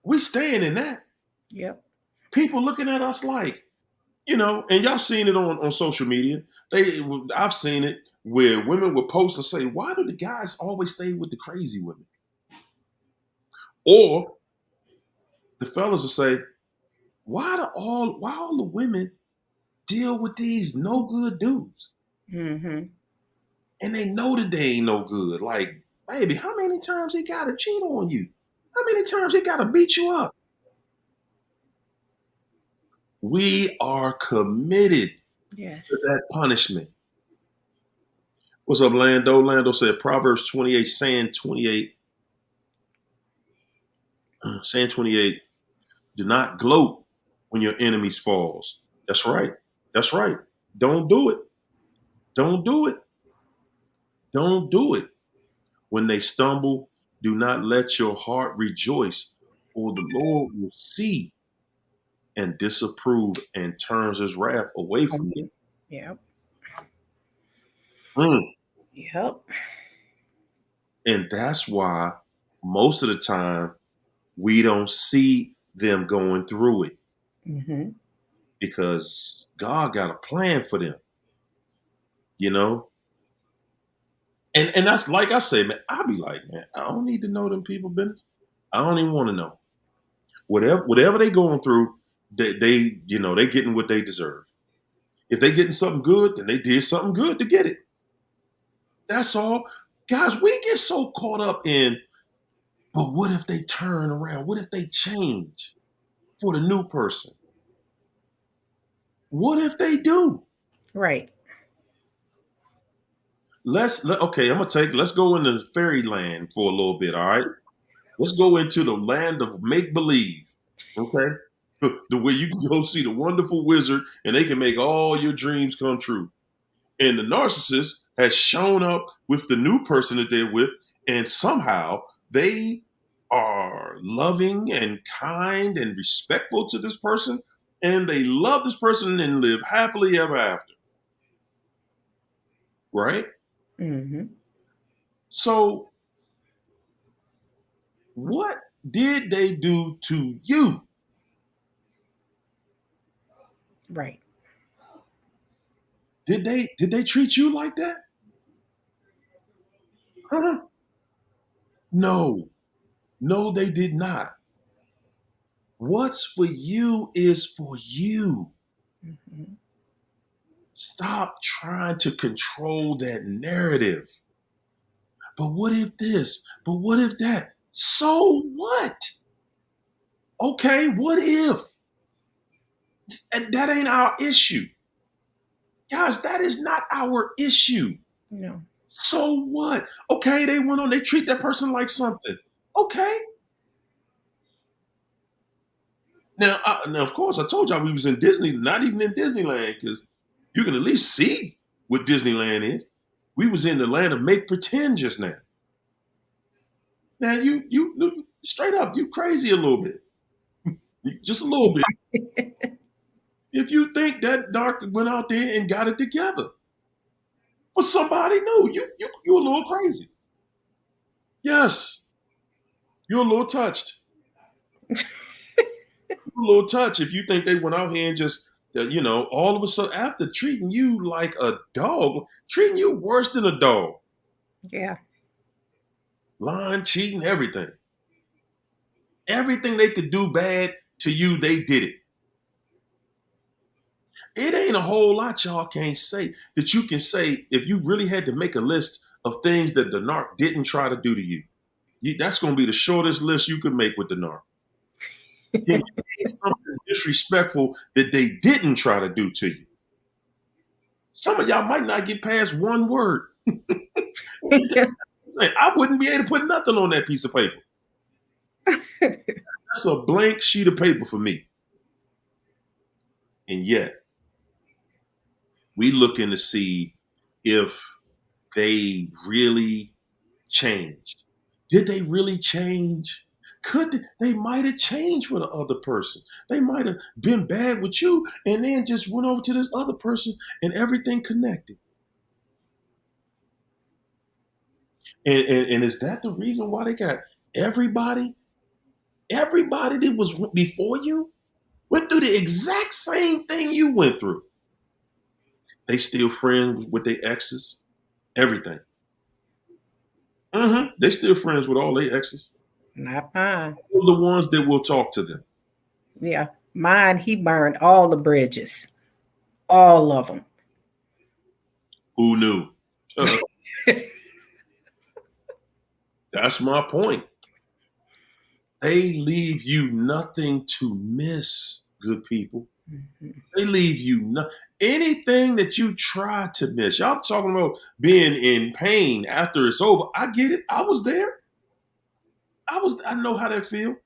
We staying in that. Yep. People looking at us like, and y'all seen it on social media. I've seen it where women will post and say, "Why do the guys always stay with the crazy women?" Or the fellas will say, why all the women deal with these no good dudes, Hmm. and they know that they ain't no good. Like, baby, how many times he gotta cheat on you? How many times he gotta beat you up? We are committed to Yes. that punishment. What's up, Lando? Lando said Proverbs 28, saying 28, do not gloat when your enemies falls. That's right. That's right. Don't do it. Don't do it. Don't do it. When they stumble, do not let your heart rejoice, or the Lord will see and disapprove and turns his wrath away from you. Yep. Mm. Yep. And that's why most of the time we don't see them going through it Mm-hmm. because God got a plan for them, you know? And that's like I say, man, I be like, man, I don't need to know them people business. I don't even want to know. Whatever they going through, they getting what they deserve. If they getting something good, then they did something good to get it. That's all. Guys, we get so caught up in, but what if they turn around? What if they change for the new person? What if they do? Right. Okay, let's go into fairyland for a little bit, all right? Let's go into the land of make believe. Okay? The way you can go see the wonderful wizard and they can make all your dreams come true. And the narcissist has shown up with the new person that they're with, and somehow they are loving and kind and respectful to this person, and they love this person and live happily ever after. Right? Mm-hmm. So, what did they do to you? Right. Did they treat you like that? Huh? No. No, they did not. What's for you is for you. Mm-hmm. Stop trying to control that narrative. But what if this? But what if that? So what? Okay, what if? That ain't our issue. Guys, that is not our issue. No. So what? Okay, they treat that person like something. Okay. Now, of course, I told y'all we was in Disney, not even in Disneyland, because you can at least see what Disneyland is. We was in the land of make pretend just now. Now, you straight up, you crazy a little bit, just a little bit. If you think that Narc went out there and got it together for somebody new, you a little crazy. Yes, you're a little touched. You're a little touched if you think they went out here and just, all of a sudden, after treating you like a dog, treating you worse than a dog, Yeah. lying, cheating, everything. Everything they could do bad to you, they did it. It ain't a whole lot y'all can't say that you can say if you really had to make a list of things that the narc didn't try to do to you. That's going to be the shortest list you could make with the narc. Can you say something disrespectful that they didn't try to do to you? Some of y'all might not get past one word. I wouldn't be able to put nothing on that piece of paper. That's a blank sheet of paper for me. And yet, we looking to see if they really changed. Did they really change? They might have changed for the other person. They might have been bad with you and then just went over to this other person and everything connected. And is that the reason why they got everybody that was before you went through the exact same thing you went through? They still friends with their exes, everything. They still friends with all their exes. Not mine. All the ones that will talk to them. Yeah. Mine, he burned all the bridges. All of them. Who knew? That's my point. They leave you nothing to miss, good people. Mm-hmm. They leave you anything that you try to miss. Y'all talking about being in pain after it's over. I get it. I was there. I know how that feel.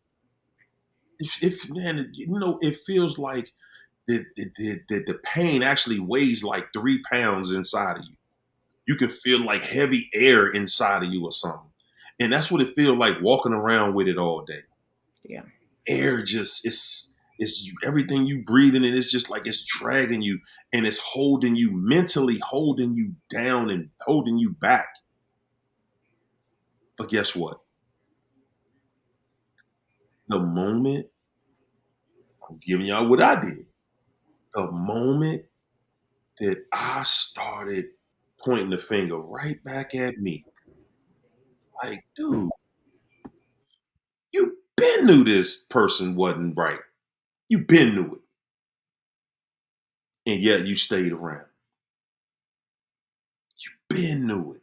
If man, it feels like the pain actually weighs like 3 pounds inside of you. You can feel like heavy air inside of you or something. And that's what it feels like walking around with it all day. Yeah. Air just everything you breathing and it's just like it's dragging you and it's holding you mentally, holding you down and holding you back. But guess what? The moment, I'm giving y'all what I did. The moment that I started pointing the finger right back at me, like, dude, you been knew this person wasn't right. You been knew it. And yet you stayed around. Been knew it.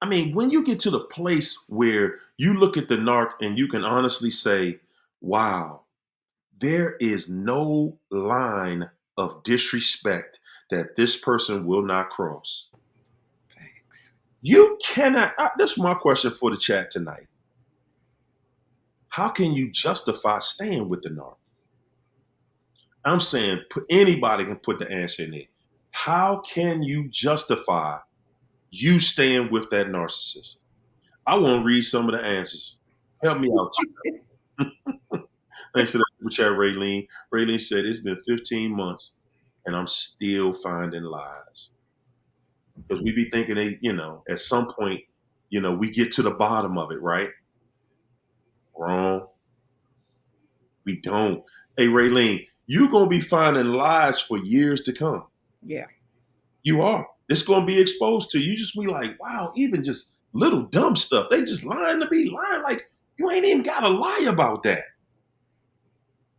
I mean, when you get to the place where you look at the narc and you can honestly say, wow, there is no line of disrespect that this person will not cross. Facts. You cannot, this is my question for the chat tonight. How can you justify staying with the narc? I'm saying anybody can put the answer in there. How can you justify you staying with that narcissist? I want to read some of the answers. Help me out. Thanks for that super chat, Raylene. Raylene said, it's been 15 months and I'm still finding lies. Because we be thinking, at some point, we get to the bottom of it, right? Wrong. We don't. Hey, Raylene, you're going to be finding lies for years to come. Yeah. You are. It's going to be exposed to you. You just be like, wow, even just little dumb stuff. They just lying to be lying. Like, you ain't even got to lie about that.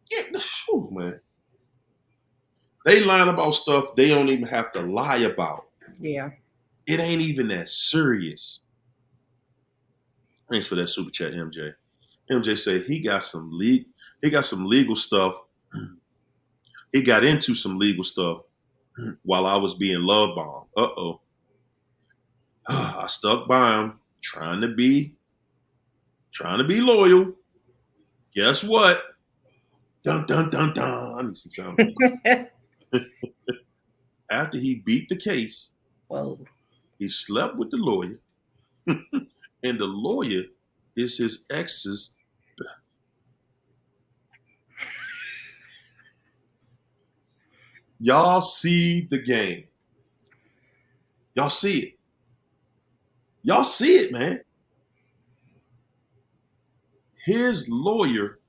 Yeah, man. They lying about stuff they don't even have to lie about. Yeah. It ain't even that serious. Thanks for that super chat, MJ. MJ said he got some legal stuff. He got into some legal stuff while I was being love bombed. Uh-oh. I stuck by him, trying to be loyal. Guess what? Dun dun dun dun. I need some sound. After he beat the case, Whoa. he slept with the lawyer, and the lawyer is his ex's. Y'all see the game. Y'all see it. Y'all see it, man. His lawyer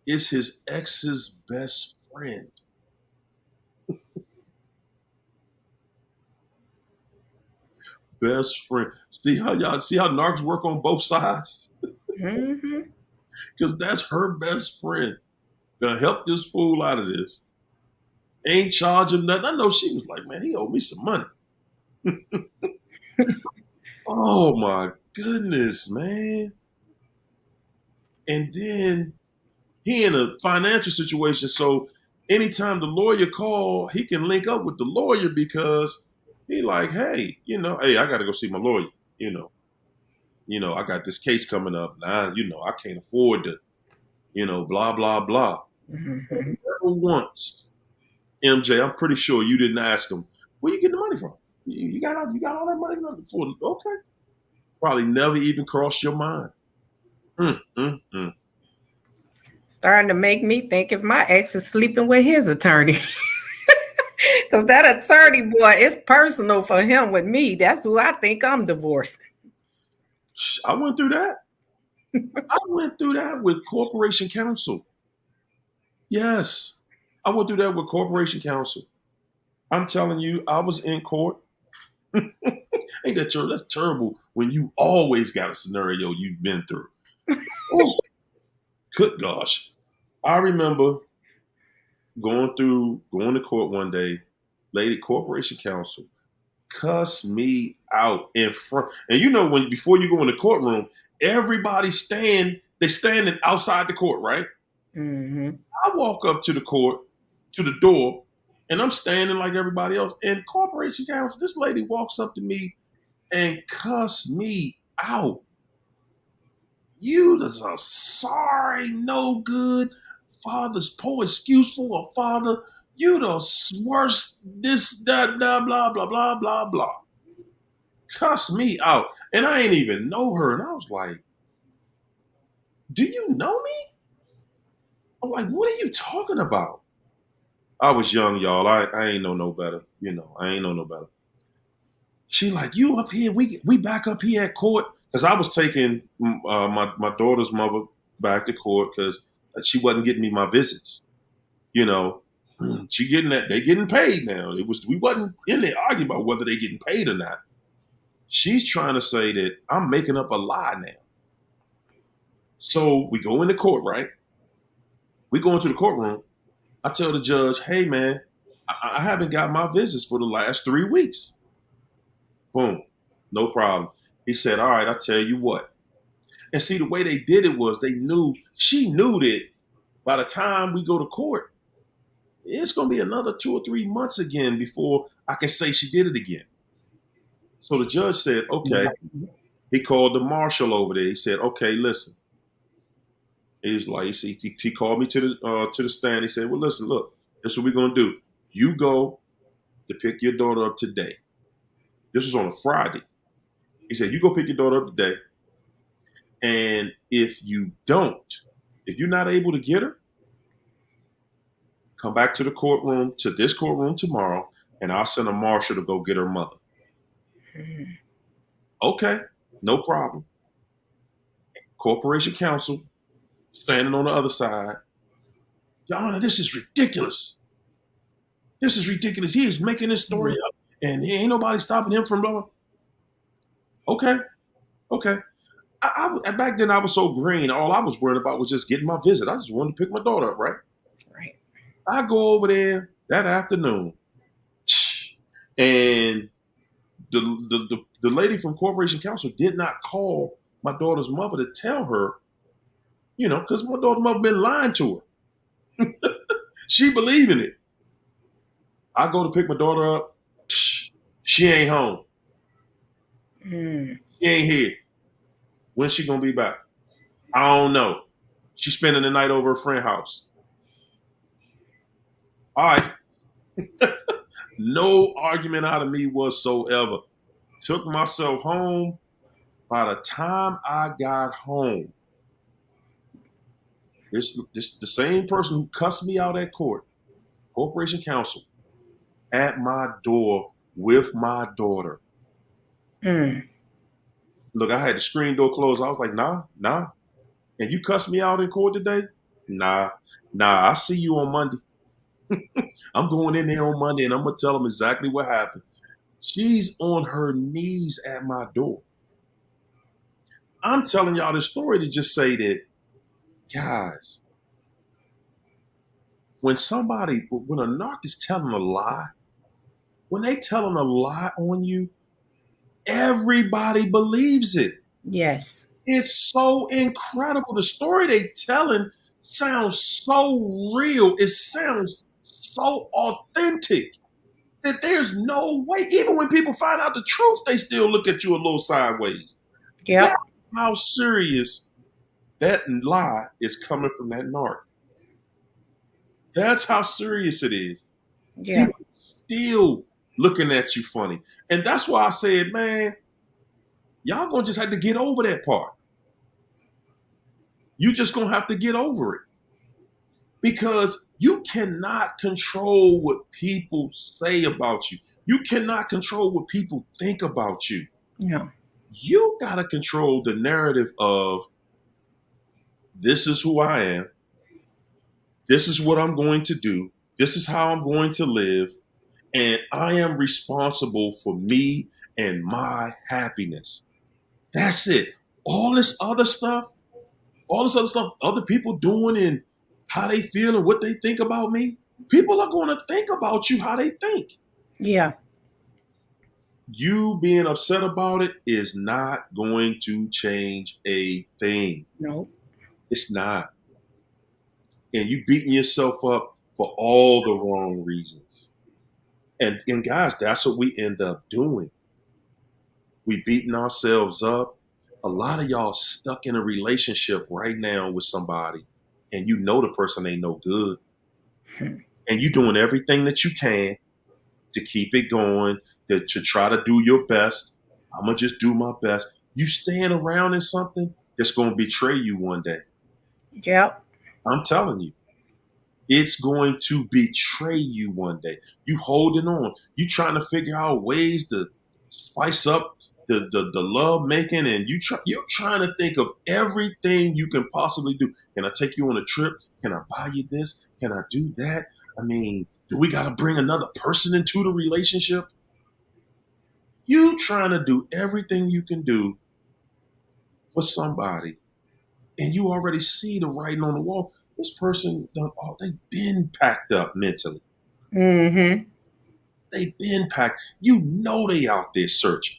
is his ex's best friend. Best friend. See how narcs work on both sides? Mm-hmm. Because that's her best friend. Gonna help this fool out of this. Ain't charge him nothing. I know she was like, man, he owed me some money. Oh my goodness, man. And then he in a financial situation, so anytime the lawyer call, he can link up with the lawyer because he like, hey, hey, I got to go see my lawyer. I got this case coming up. Now, I can't afford to, blah blah blah. Mm-hmm. Never once, MJ. I'm pretty sure you didn't ask him where you get the money from. You got all that money for okay. Probably never even crossed your mind. Starting to make me think if my ex is sleeping with his attorney. Because that attorney boy, it's personal for him with me. That's who I think I'm divorcing. I went through that. I went through that with corporation counsel. Yes, I went through that with corporation counsel. I'm telling you, I was in court. Ain't that terrible? That's terrible when you always got a scenario you've been through. Oh, good gosh. I remember going to court one day, lady corporation counsel cuss me out in front. And when before you go in the courtroom, everybody they standing outside the court, right? Mm-hmm. I walk up to the court, to the door, and I'm standing like everybody else. And corporation counsel, this lady walks up to me and cuss me out. You just a sorry, no good father's poor excuse for a father. You the worst, this, that, blah, blah, blah, blah, blah, blah. Cuss me out. And I ain't even know her. And I was like, do you know me? I'm like, what are you talking about? I was young, y'all. I ain't know no better. I ain't know no better. She like, you up here, we back up here at court. because I was taking my daughter's mother back to court because she wasn't getting me my visits. You know, she getting that they getting paid now. We wasn't in there arguing about whether they getting paid or not. She's trying to say that I'm making up a lie now. So we go into court, right? We go into the courtroom. I tell the judge, hey man, I haven't got my visits for the last 3 weeks. Boom, no problem. He said, all right, I tell you what. And see, the way they did it was she knew that by the time we go to court, it's going to be another 2 or 3 months again before I can say she did it again. So the judge said, okay. He called the marshal over there. He said, okay, listen. He's like, he called me to the stand. He said, well, listen, look, this is what we're going to do. You go to pick your daughter up today. This was on a Friday. He said, you go pick your daughter up today. And if you're not able to get her, come back to this courtroom tomorrow, and I'll send a marshal to go get her mother. Okay, no problem. Corporation counsel standing on the other side. Your Honor, this is ridiculous. This is ridiculous. He is making this story up, and ain't nobody stopping him from blah. Okay. I back then I was so green. All I was worried about was just getting my visit. I just wanted to pick my daughter up, right? Right. I go over there that afternoon, and the lady from Corporation Counsel did not call my daughter's mother to tell her, because my daughter's mother been lying to her. She believing it. I go to pick my daughter up. She ain't home. She ain't here. When's she gonna be back? I don't know. She's spending the night over her friend's house. All right. No argument out of me whatsoever. Took myself home. By the time I got home, this the same person who cussed me out at court, Corporation Counsel, at my door with my daughter. Look, I had the screen door closed. I was like, nah. And you cussed me out in court today? Nah. I see you on Monday. I'm going in there on Monday, and I'm going to tell them exactly what happened. She's on her knees at my door. I'm telling y'all this story to just say that, guys, when a narc is telling a lie, when they telling a lie on you, everybody believes it. Yes. It's so incredible. The story they telling sounds so real. It sounds so authentic that there's no way. Even when people find out the truth, they still look at you a little sideways. Yeah. That's how serious that lie is coming from that narc. That's how serious it is. Yeah. People still looking at you funny. And that's why I said, man, y'all gonna just have to get over that part. You just gonna have to get over it. Because you cannot control what people say about you. You cannot control what people think about you. No. You gotta control the narrative of, this is who I am. This is what I'm going to do. This is how I'm going to live. And I am responsible for me and my happiness. That's it. All this other stuff, other people doing and how they feel and what they think about me, people are going to think about you how they think. Yeah. You being upset about it is not going to change a thing. No. It's not. And you beating yourself up for all the wrong reasons. And guys, that's what we end up doing. We beating ourselves up. A lot of y'all stuck in a relationship right now with somebody, and you know the person ain't no good. And you doing everything that you can to keep it going, to try to do your best. I'm going to just do my best. You staying around in something that's going to betray you one day. Yep. I'm telling you. It's going to betray you one day. You holding on. You trying to figure out ways to spice up the love making, and you trying to think of everything you can possibly do. Can I take you on a trip? Can I buy you this? Can I do that? I mean, do we got to bring another person into the relationship? You trying to do everything you can do for somebody, and you already see the writing on the wall. This person done all, they've been packed up mentally. Mm-hmm. They've been packed. You know they out there searching.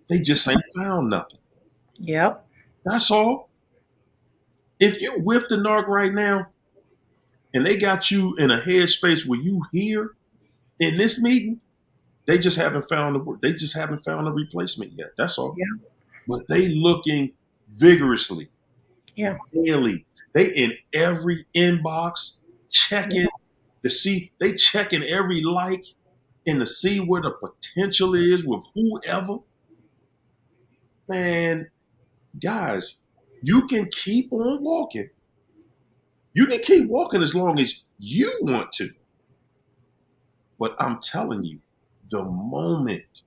They just ain't found nothing. Yep. That's all. If you with the narc right now and they got you in a headspace where you here in this meeting, they just haven't found a replacement yet. That's all. Yeah. But they looking vigorously, Yeah. daily. They in every inbox, checking to see, they checking every like and to see where the potential is with whoever. Man, guys, you can keep on walking. You can keep walking as long as you want to. But I'm telling you, the moment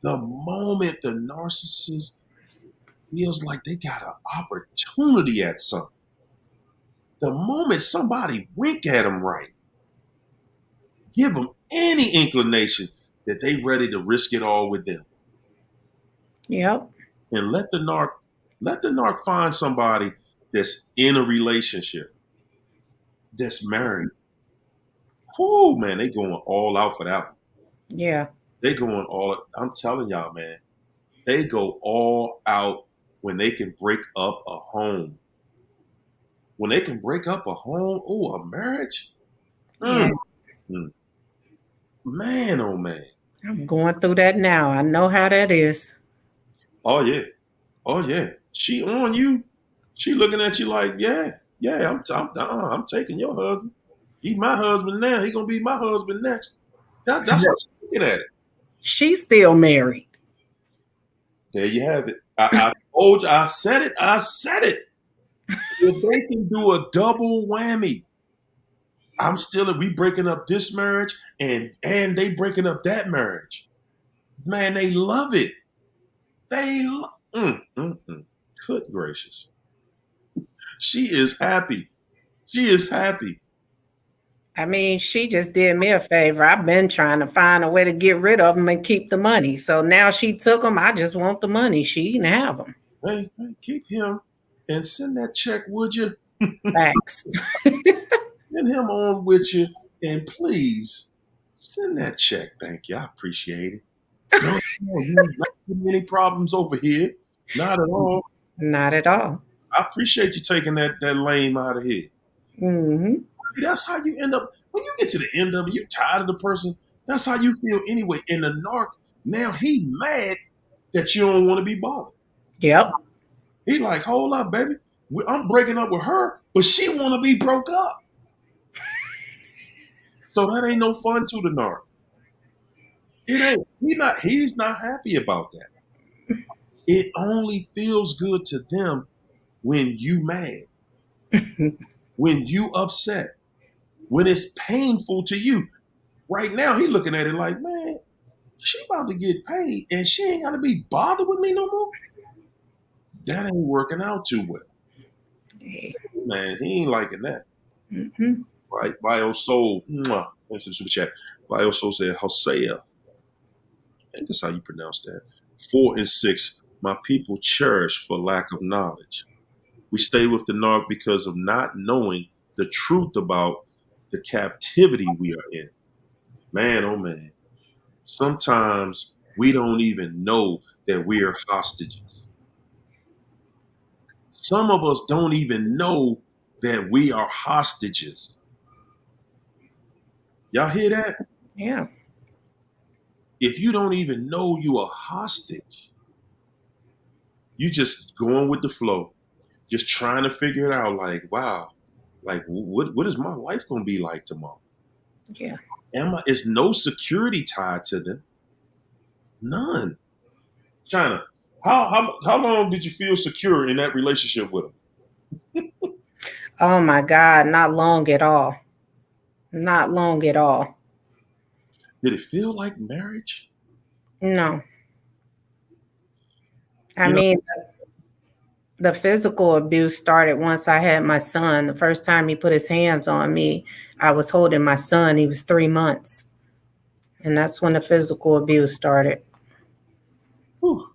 the narcissist feels like they got an opportunity at something, the moment somebody wink at them right, give them any inclination that they ready to risk it all with them. Yep. And let the narc find somebody that's in a relationship, that's married. Whoo, man, they going all out for that one. Yeah. They going all, I'm telling y'all, man, they go all out when they can break up a home. When they can break up a home, oh, a marriage? Yeah. Mm. Man, oh man. I'm going through that now. I know how that is. Oh yeah. Oh yeah. She on you. She looking at you like, yeah, I'm taking your husband. He's my husband now. He gonna be my husband next. That's how she's looking at it. She's still married. There you have it. I told you, I said it. If they can do a double whammy, we breaking up this marriage and they breaking up that marriage. Man, they love it. Good gracious. She is happy. She is happy. I mean, she just did me a favor. I've been trying to find a way to get rid of them and keep the money. So now she took them. I just want the money. She can have them. Hey, keep him and send that check, would you? Facts. Send him on with you, and please send that check. Thank you. I appreciate it. No, you not getting any problems over here. Not at all. Not at all. I appreciate you taking that lame out of here. Mm-hmm. That's how you end up. When you get to the end of it, you tired of the person. That's how you feel anyway. And the narc, now he mad that you don't want to be bothered. Yep. He like, hold up, baby. I'm breaking up with her, but she want to be broke up. So that ain't no fun to the narc. It ain't. He's not happy about that. It only feels good to them when you mad, when you upset, when it's painful to you. Right now, he looking at it like, man, she about to get paid and she ain't got to be bothered with me no more. That ain't working out too well. Man, he ain't liking that. Mm-hmm. Right? Bio Soul. That's the super chat. Bio Soul said, Hosea. I think that's how you pronounce that. 4 and 6. My people cherish for lack of knowledge. We stay with the narc because of not knowing the truth about the captivity we are in. Man, oh man. Sometimes we don't even know that we are hostages. Some of us don't even know that we are hostages. Y'all hear that? Yeah. If you don't even know you are hostage, you just going with the flow, just trying to figure it out. Like, wow, like what is my life going to be like tomorrow? Yeah. Is no security tied to them? None. China, how long did you feel secure in that relationship with them? Oh my God, not long at all. Not long at all. Did it feel like marriage? No. I You know, mean, the physical abuse started once I had my son. The first time he put his hands on me, I was holding my son. He was 3 months. And that's when the physical abuse started. whew,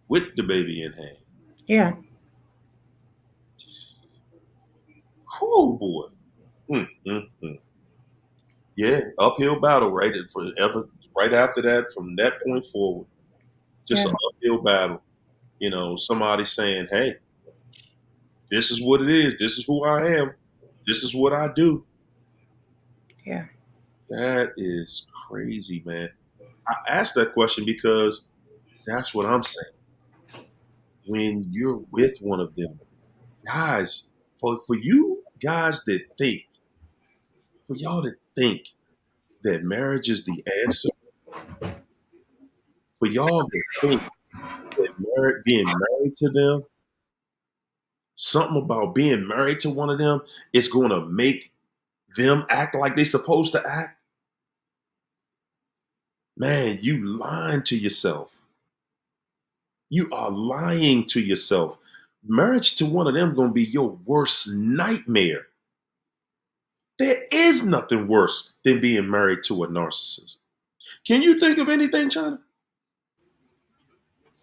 with the baby in hand. Yeah. Oh boy. Yeah, uphill battle, right? Forever, right after that, from that point forward, just Yeah. an uphill battle. Somebody saying, "Hey, this is what it is. This is who I am. This is what I do." Yeah. That is crazy, man. I asked that question because that's what I'm saying. When you're with one of them, guys, for you guys that think, for y'all that think that marriage is the answer, for y'all that think that being married to them, something about being married to one of them is going to make them act like they're supposed to act, man, you lying to yourself. You are lying to yourself. Marriage to one of them going to be your worst nightmare. There is nothing worse than being married to a narcissist. Can you think of anything, China?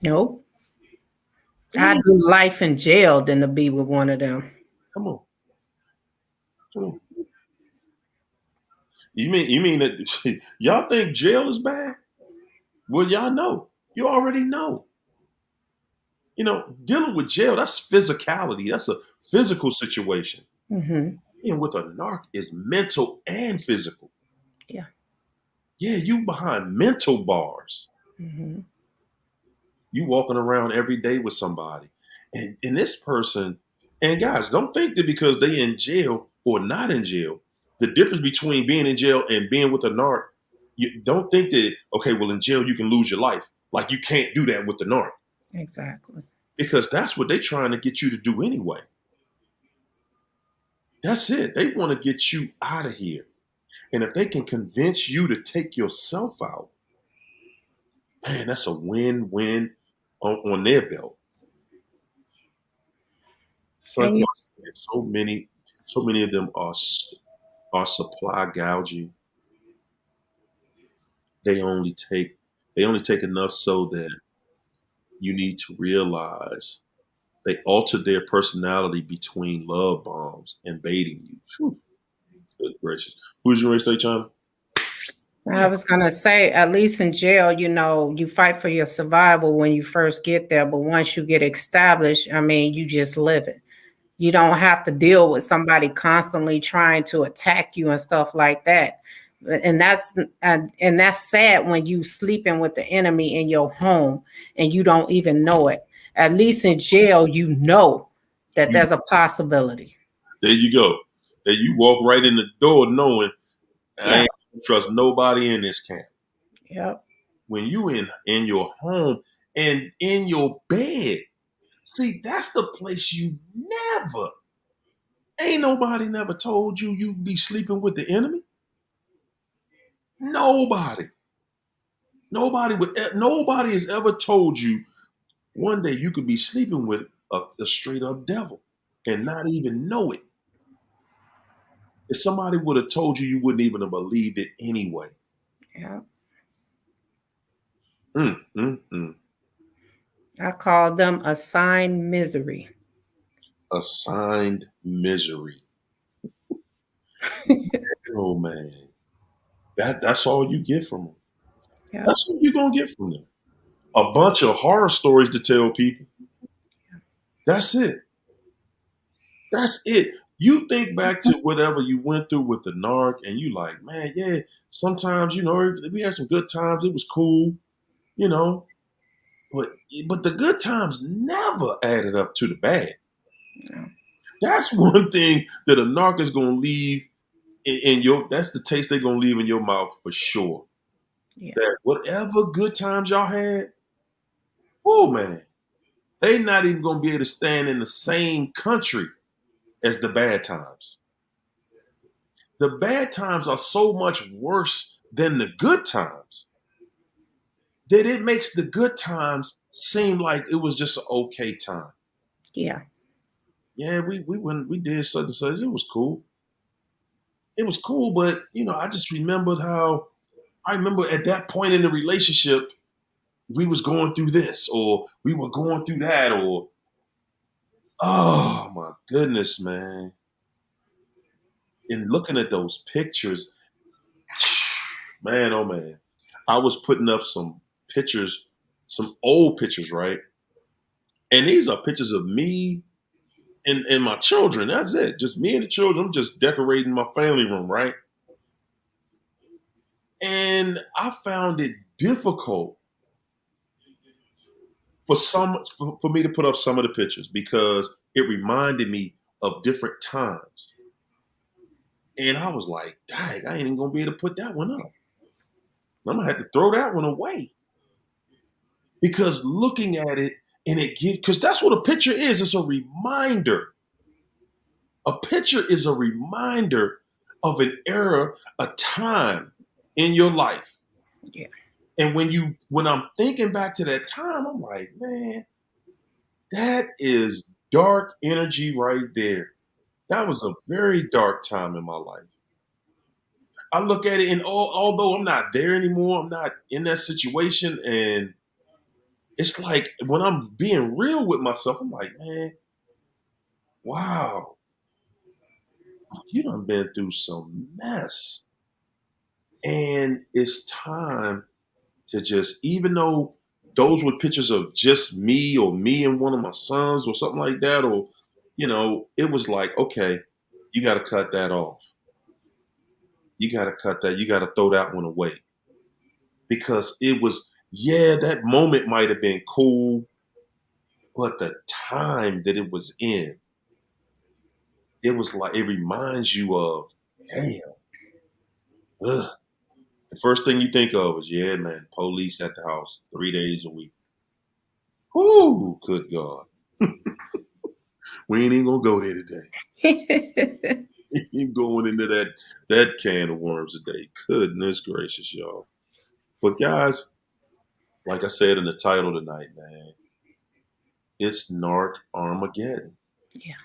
Nope. I'd Any? do life in jail than to be with one of them. Come on, come on. You mean that y'all think jail is bad? Well, y'all know. You already know. Dealing with jail, that's physicality. That's a physical situation. Hmm. And with a narc is mental and physical. Yeah. Yeah, you behind mental bars. Hmm. You walking around every day with somebody. And this person, and guys, don't think that because they in jail or not in jail, the difference between being in jail and being with a narc, you don't think that, okay, well, in jail you can lose your life. Like you can't do that with the narc. Exactly. Because that's what they're trying to get you to do anyway. That's it. They want to get you out of here. And if they can convince you to take yourself out, man, that's a win-win on their belt. So like And I you, said, so many of them are supply gouging. They only take they only take enough so that you need to realize they alter their personality between love bombs and baiting you. Whew, good gracious. Who's your race say, China? I Yeah. was going to say, at least in jail, you fight for your survival when you first get there. But once you get established, I mean, you just live it. You don't have to deal with somebody constantly trying to attack you and stuff like that. And that's sad when you sleeping with the enemy in your home and you don't even know it. At least in jail, you know that You there's a possibility. There you go. And you walk right in the door knowing I Yeah. ain't gonna trust nobody in this camp. Yep. When you in your home and in your bed, see, that's the place you never ain't nobody never told you be sleeping with the enemy. Nobody. Nobody has ever told you one day you could be sleeping with a straight up devil and not even know it. If somebody would have told you, you wouldn't even have believed it anyway. Yeah. Mm, mm, mm. I call them assigned misery. Assigned misery. Oh man, that's all you get from them. Yeah. That's what you're gonna get from them. A bunch of horror stories to tell people. That's it. That's it. You think back to whatever you went through with the narc, and you like, man, yeah. Sometimes we had some good times. It was cool, you know. But but the good times never added up to the bad. No. That's one thing that a narc is gonna leave in your. That's the taste they're gonna leave in your mouth for sure. Yeah. That whatever good times y'all had, oh man, they not even gonna be able to stand in the same country as the bad times. The bad times are so much worse than the good times that it makes the good times seem like it was just an okay time. Yeah. Yeah, we went, we did such and such. It was cool. It was cool, but I just remembered how I remember at that point in the relationship, we was going through this, or we were going through that, or oh my goodness, man. And looking at those pictures, man, oh man. I was putting up some pictures, some old pictures, right? And these are pictures of me and my children. That's it. Just me and the children. I'm just decorating my family room, right? And I found it difficult for me to put up some of the pictures because it reminded me of different times. And I was like, dang, I ain't even gonna be able to put that one up. I'm gonna have to throw that one away. Because looking at it and it gives, because that's what a picture is. It's a reminder. A picture is a reminder of an era, a time in your life. Yeah. And when I'm thinking back to that time, I'm like, man, that is dark energy right there. That was a very dark time in my life. I look at it, and although I'm not there anymore, I'm not in that situation, and it's like when I'm being real with myself, I'm like, man, wow, you done been through some mess. And it's time to just, even though those were pictures of just me or me and one of my sons or something like that, or, it was like, okay, you got to cut that off. You got to cut that. You got to throw that one away because it was, yeah, that moment might have been cool, but the time that it was in, it was like, it reminds you of, damn, ugh. The first thing you think of is, yeah, man, police at the house 3 days a week. Whoo, good God. We ain't even gonna go there today. Ain't going into that can of worms today. Goodness gracious, y'all. But guys, like I said in the title tonight, man, it's Narc Armageddon. Yeah.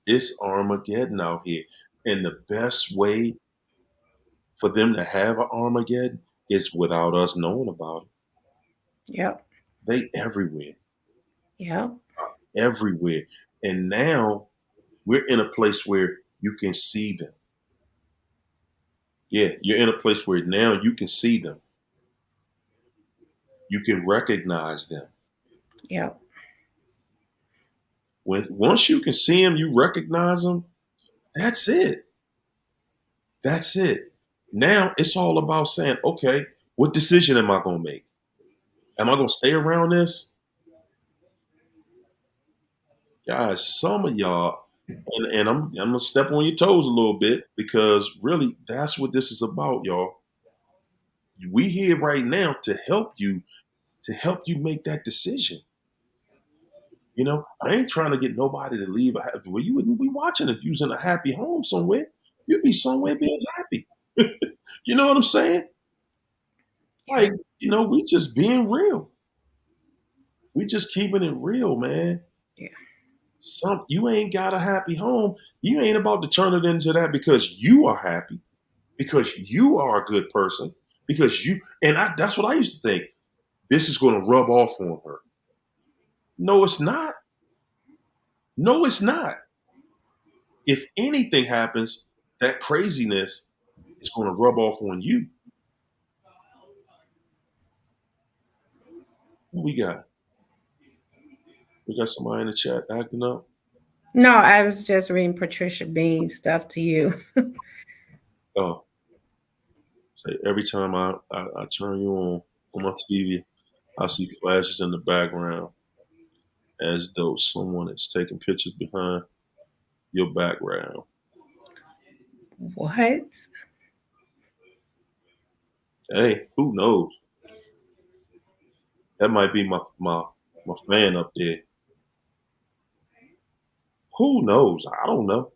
It's Armageddon out here. And the best way for them to have an Armageddon is without us knowing about it. Yep. They everywhere. Yep. Everywhere. And now we're in a place where you can see them. Yeah, you're in a place where now you can see them. You can recognize them. Yep. Once you can see them, you recognize them. That's it. That's it. Now it's all about saying, okay, what decision am I going to make? Am I going to stay around this? Guys, some of y'all, and I'm going to step on your toes a little bit because really that's what this is about, y'all. We here right now to help you make that decision. I ain't trying to get nobody to leave. Well, you wouldn't be watching if you was in a happy home somewhere. You'd be somewhere being happy. You know what I'm saying? Like, we just being real. We just keeping it real, man. Yeah. You ain't got a happy home. You ain't about to turn it into that because you are happy, because you are a good person, because that's what I used to think. This is going to rub off on her. No, it's not. No, it's not. If anything happens, that craziness is going to rub off on you. What we got? We got somebody in the chat acting up. No, I was just reading Patricia Bean stuff to you. Oh, say every time I turn you on my TV, I see flashes in the background as though someone is taking pictures behind your background. What? Hey, who knows? That might be my fan up there. Who knows? I don't know.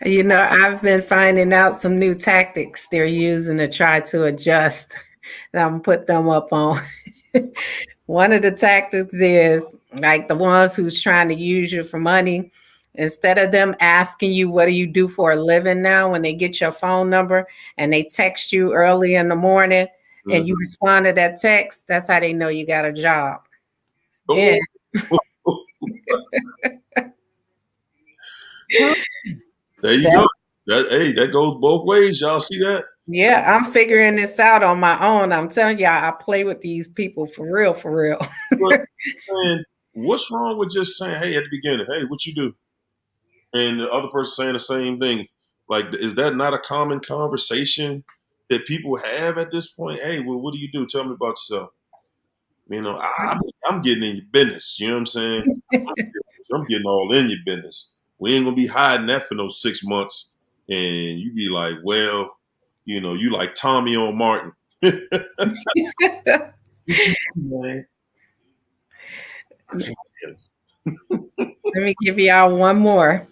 I've been finding out some new tactics they're using to try to adjust that I'm gonna put them up on. One of the tactics is like the ones who's trying to use you for money. Instead of them asking you, what do you do for a living now, when they get your phone number and they text you early in the morning and you Mhm. respond to that text, that's how they know you got a job. Then, Oh, there you go. that, That goes both ways. Y'all see that? yeah, I'm figuring this out on my own. I'm telling y'all, I play with these people for real, for real. But man, what's wrong with just saying, "Hey," at the beginning, "Hey, what you do?" And the other person saying the same thing. Like, is that not a common conversation that people have at this point? Hey, well, what do you do? Tell me about yourself. You know, I'm getting in your business. You know what I'm saying? I'm getting all in your business. We ain't gonna be hiding that for no 6 months. And you be like, well, you like Tommy on Martin. What you do, man? I can't tell Let me give y'all one more.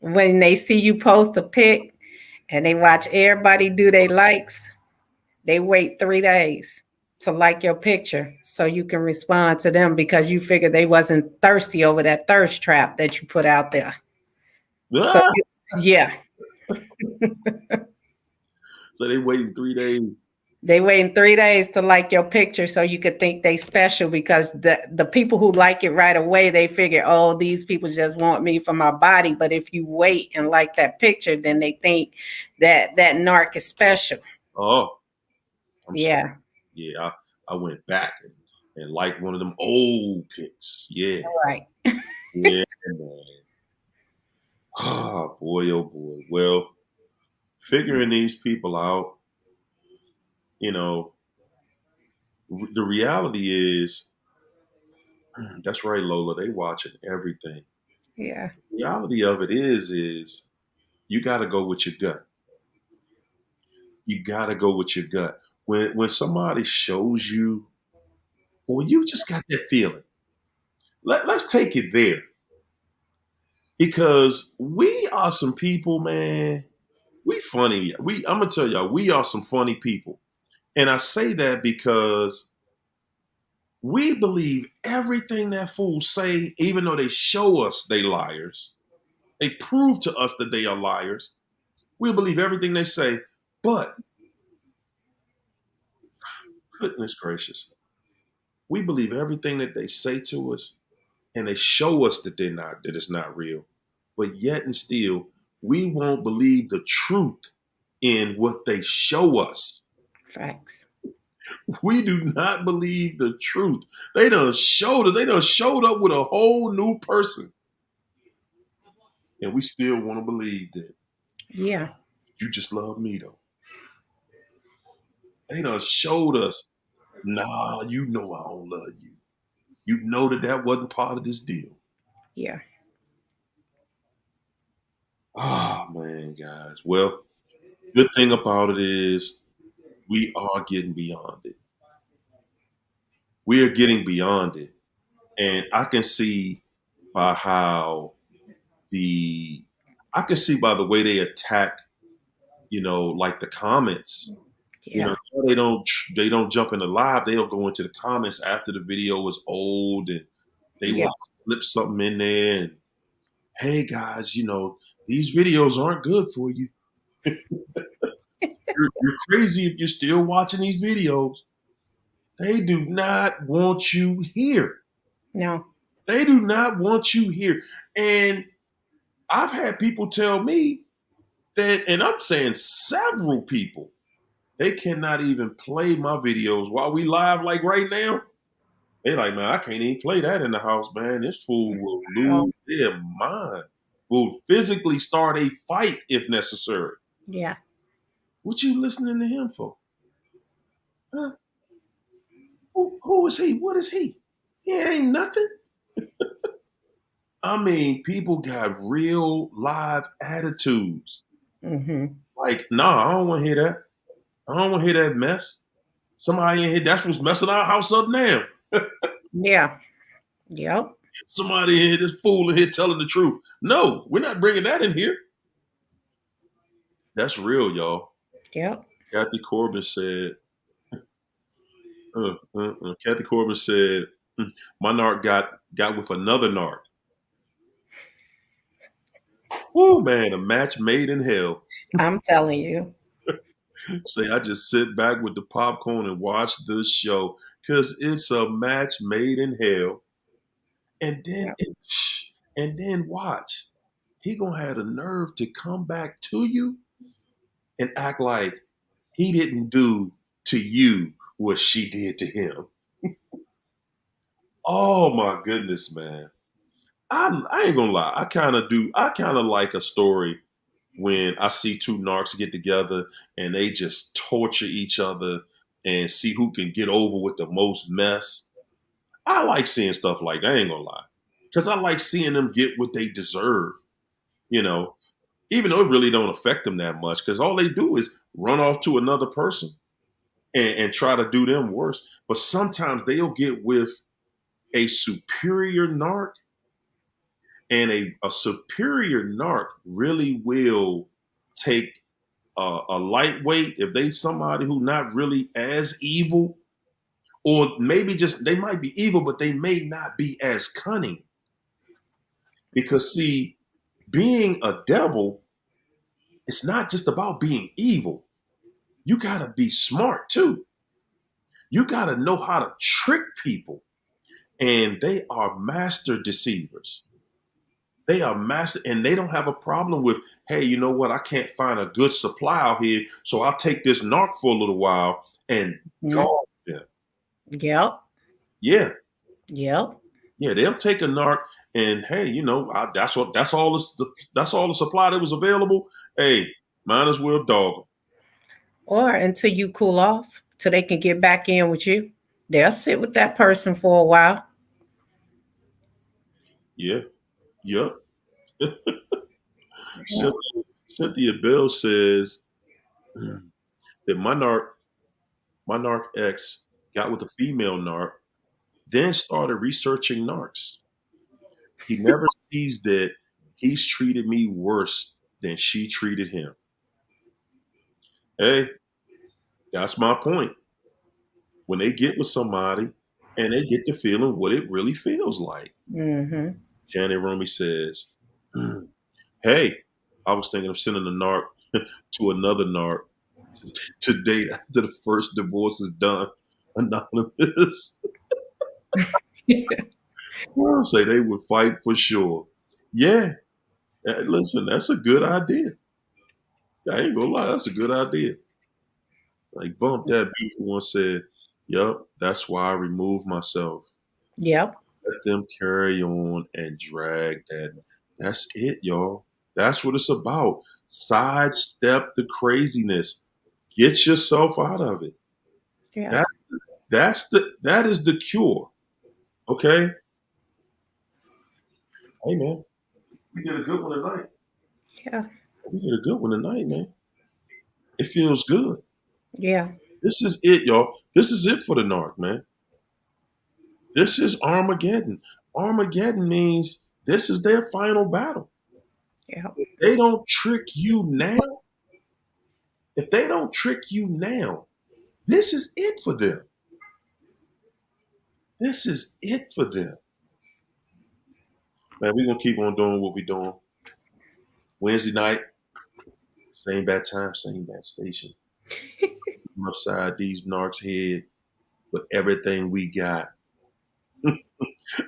When they see you post a pic and they watch everybody do their likes, they wait 3 days to like your picture so you can respond to them because you figure they wasn't thirsty over that thirst trap that you put out there. you. So Ah! yeah, So they waiting 3 days. they waiting 3 days to like your picture so you could think they special because the people who like it right away, they figure, oh, these people just want me for my body. But if you wait and like that picture, then they think that narc is special. Oh, I'm sorry. Yeah, Yeah, I went back and liked one of them old pics. Yeah, right. yeah, man. Oh boy, oh boy. Well, figuring these people out, you know, the reality is, that's right, Lola. They watching everything. Yeah, The reality of it is you got to go with your gut. You got to go with your gut. When somebody shows you, or you just got that feeling. Let's take it there because we are some people, man. We funny. I'm gonna tell y'all, we are some funny people. And I say that because we believe everything that fools say, even though they show us they liars. They prove to us that they are liars. We believe everything they say, but goodness gracious, we believe everything that they say to us, and they show us that that it's not real. But yet and still, we won't believe the truth in what they show us. facts. We do not believe the truth. They done showed up with a whole new person. And we still want to believe that Yeah, you just love me though. They done showed us, nah, you know I don't love you. You know that wasn't part of this deal. yeah, Ah, man, guys. Well, good thing about it is we are getting beyond it. We are getting beyond it. And I can see by how the I can see by the way they attack, like the comments. yeah, They don't jump into live. They'll go into the comments after the video is old and they yeah, want to slip something in there and hey guys, these videos aren't good for you. You're crazy if you're still watching these videos. They do not want you here. no, They do not want you here. And I've had people tell me that, and I'm saying several people, they cannot even play my videos while we live like right now. They like, man, I can't even play that in the house, man. This fool will oh, lose their mind. Will physically start a fight if necessary. yeah, What you listening to him for? Huh? Who is he? What is he? He ain't nothing. I mean, people got real live attitudes. mm-hmm. Like, nah, I don't want to hear that. I don't want to hear that mess. Somebody in here, that's what's messing our house up now. Yeah, yep, Somebody in here, this fool in here telling the truth. No, we're not bringing that in here. That's real, y'all. yep, Kathy Corbin said, Kathy Corbin said, my narc got with another narc. Oh man, a match made in hell. I'm telling you. Say I just sit back with the popcorn and watch the show because it's a match made in hell. And then Yep. and then watch. He gonna have the nerve to come back to you and act like he didn't do to you what she did to him. Oh my goodness, man. I ain't gonna lie. I kind of like a story when I see two narcs get together and they just torture each other and see who can get over with the most mess. I like seeing stuff like that, I ain't gonna lie. Because I like seeing them get what they deserve, you know, even though it really don't affect them that much, because all they do is run off to another person and try to do them worse. But sometimes they'll get with a superior narc, and a superior narc really will take a lightweight if they somebody who not really as evil, or maybe just they might be evil, but they may not be as cunning. Because see, being a devil, it's not just about being evil. You gotta be smart too. You gotta know how to trick people, and they are master deceivers. They are master, and they don't have a problem with, hey, you know what? I can't find a good supply out here, so I'll take this narc for a little while and Mhm. dog them. Yep. Yeah, Yep. yeah, they'll take a narc, and hey, that's all the supply that was available. Hey, might as well dog them. Or until you cool off, till they can get back in with you. They'll sit with that person for a while. Yeah, yep. Yep. Cynthia Bell says that my narc ex got with a female narc, then started researching narcs. He never sees that he's treated me worse than she treated him. Hey, that's my point. When they get with somebody and they get to feeling what it really feels like. Mm-hmm. Janet Romy says, hey, I was thinking of sending a narc to another narc to date after the first divorce is done. Anonymous. Say they would fight for sure. Yeah, listen, that's a good idea. I ain't gonna lie, that's a good idea. Like Bump That Beautiful one said, yup, that's why I removed myself. Yep. Let them carry on and drag that. That's it, y'all. That's what it's about. Sidestep the craziness. Get yourself out of it. Yeah. That that is the cure. Okay? Hey man, we did a good one tonight. Yeah. We did a good one tonight, man. It feels good. Yeah. This is it, y'all. This is it for the narc, man. This is Armageddon. Armageddon means this is their final battle. Yeah. They don't trick you now. If they don't trick you now, this is it for them. This is it for them. Man, we're gonna keep on doing what we're doing. Wednesday night, same bad time, same bad station. Upside these narcs' head with everything we got.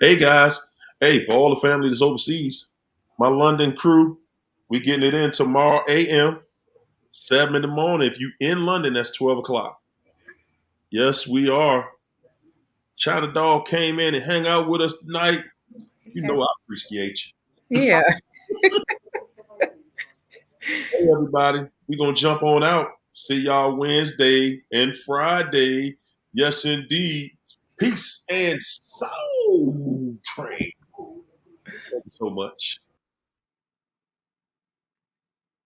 Hey guys, hey, for all the family that's overseas, my London crew, we getting it in tomorrow AM, 7 in the morning. If you in London, that's 12 o'clock. Yes, we are. China Dog came in and hang out with us tonight. You know I appreciate you. Yeah. Hey everybody, we gonna jump on out. See y'all Wednesday and Friday. Yes, indeed. Peace and soul train. Thank you so much.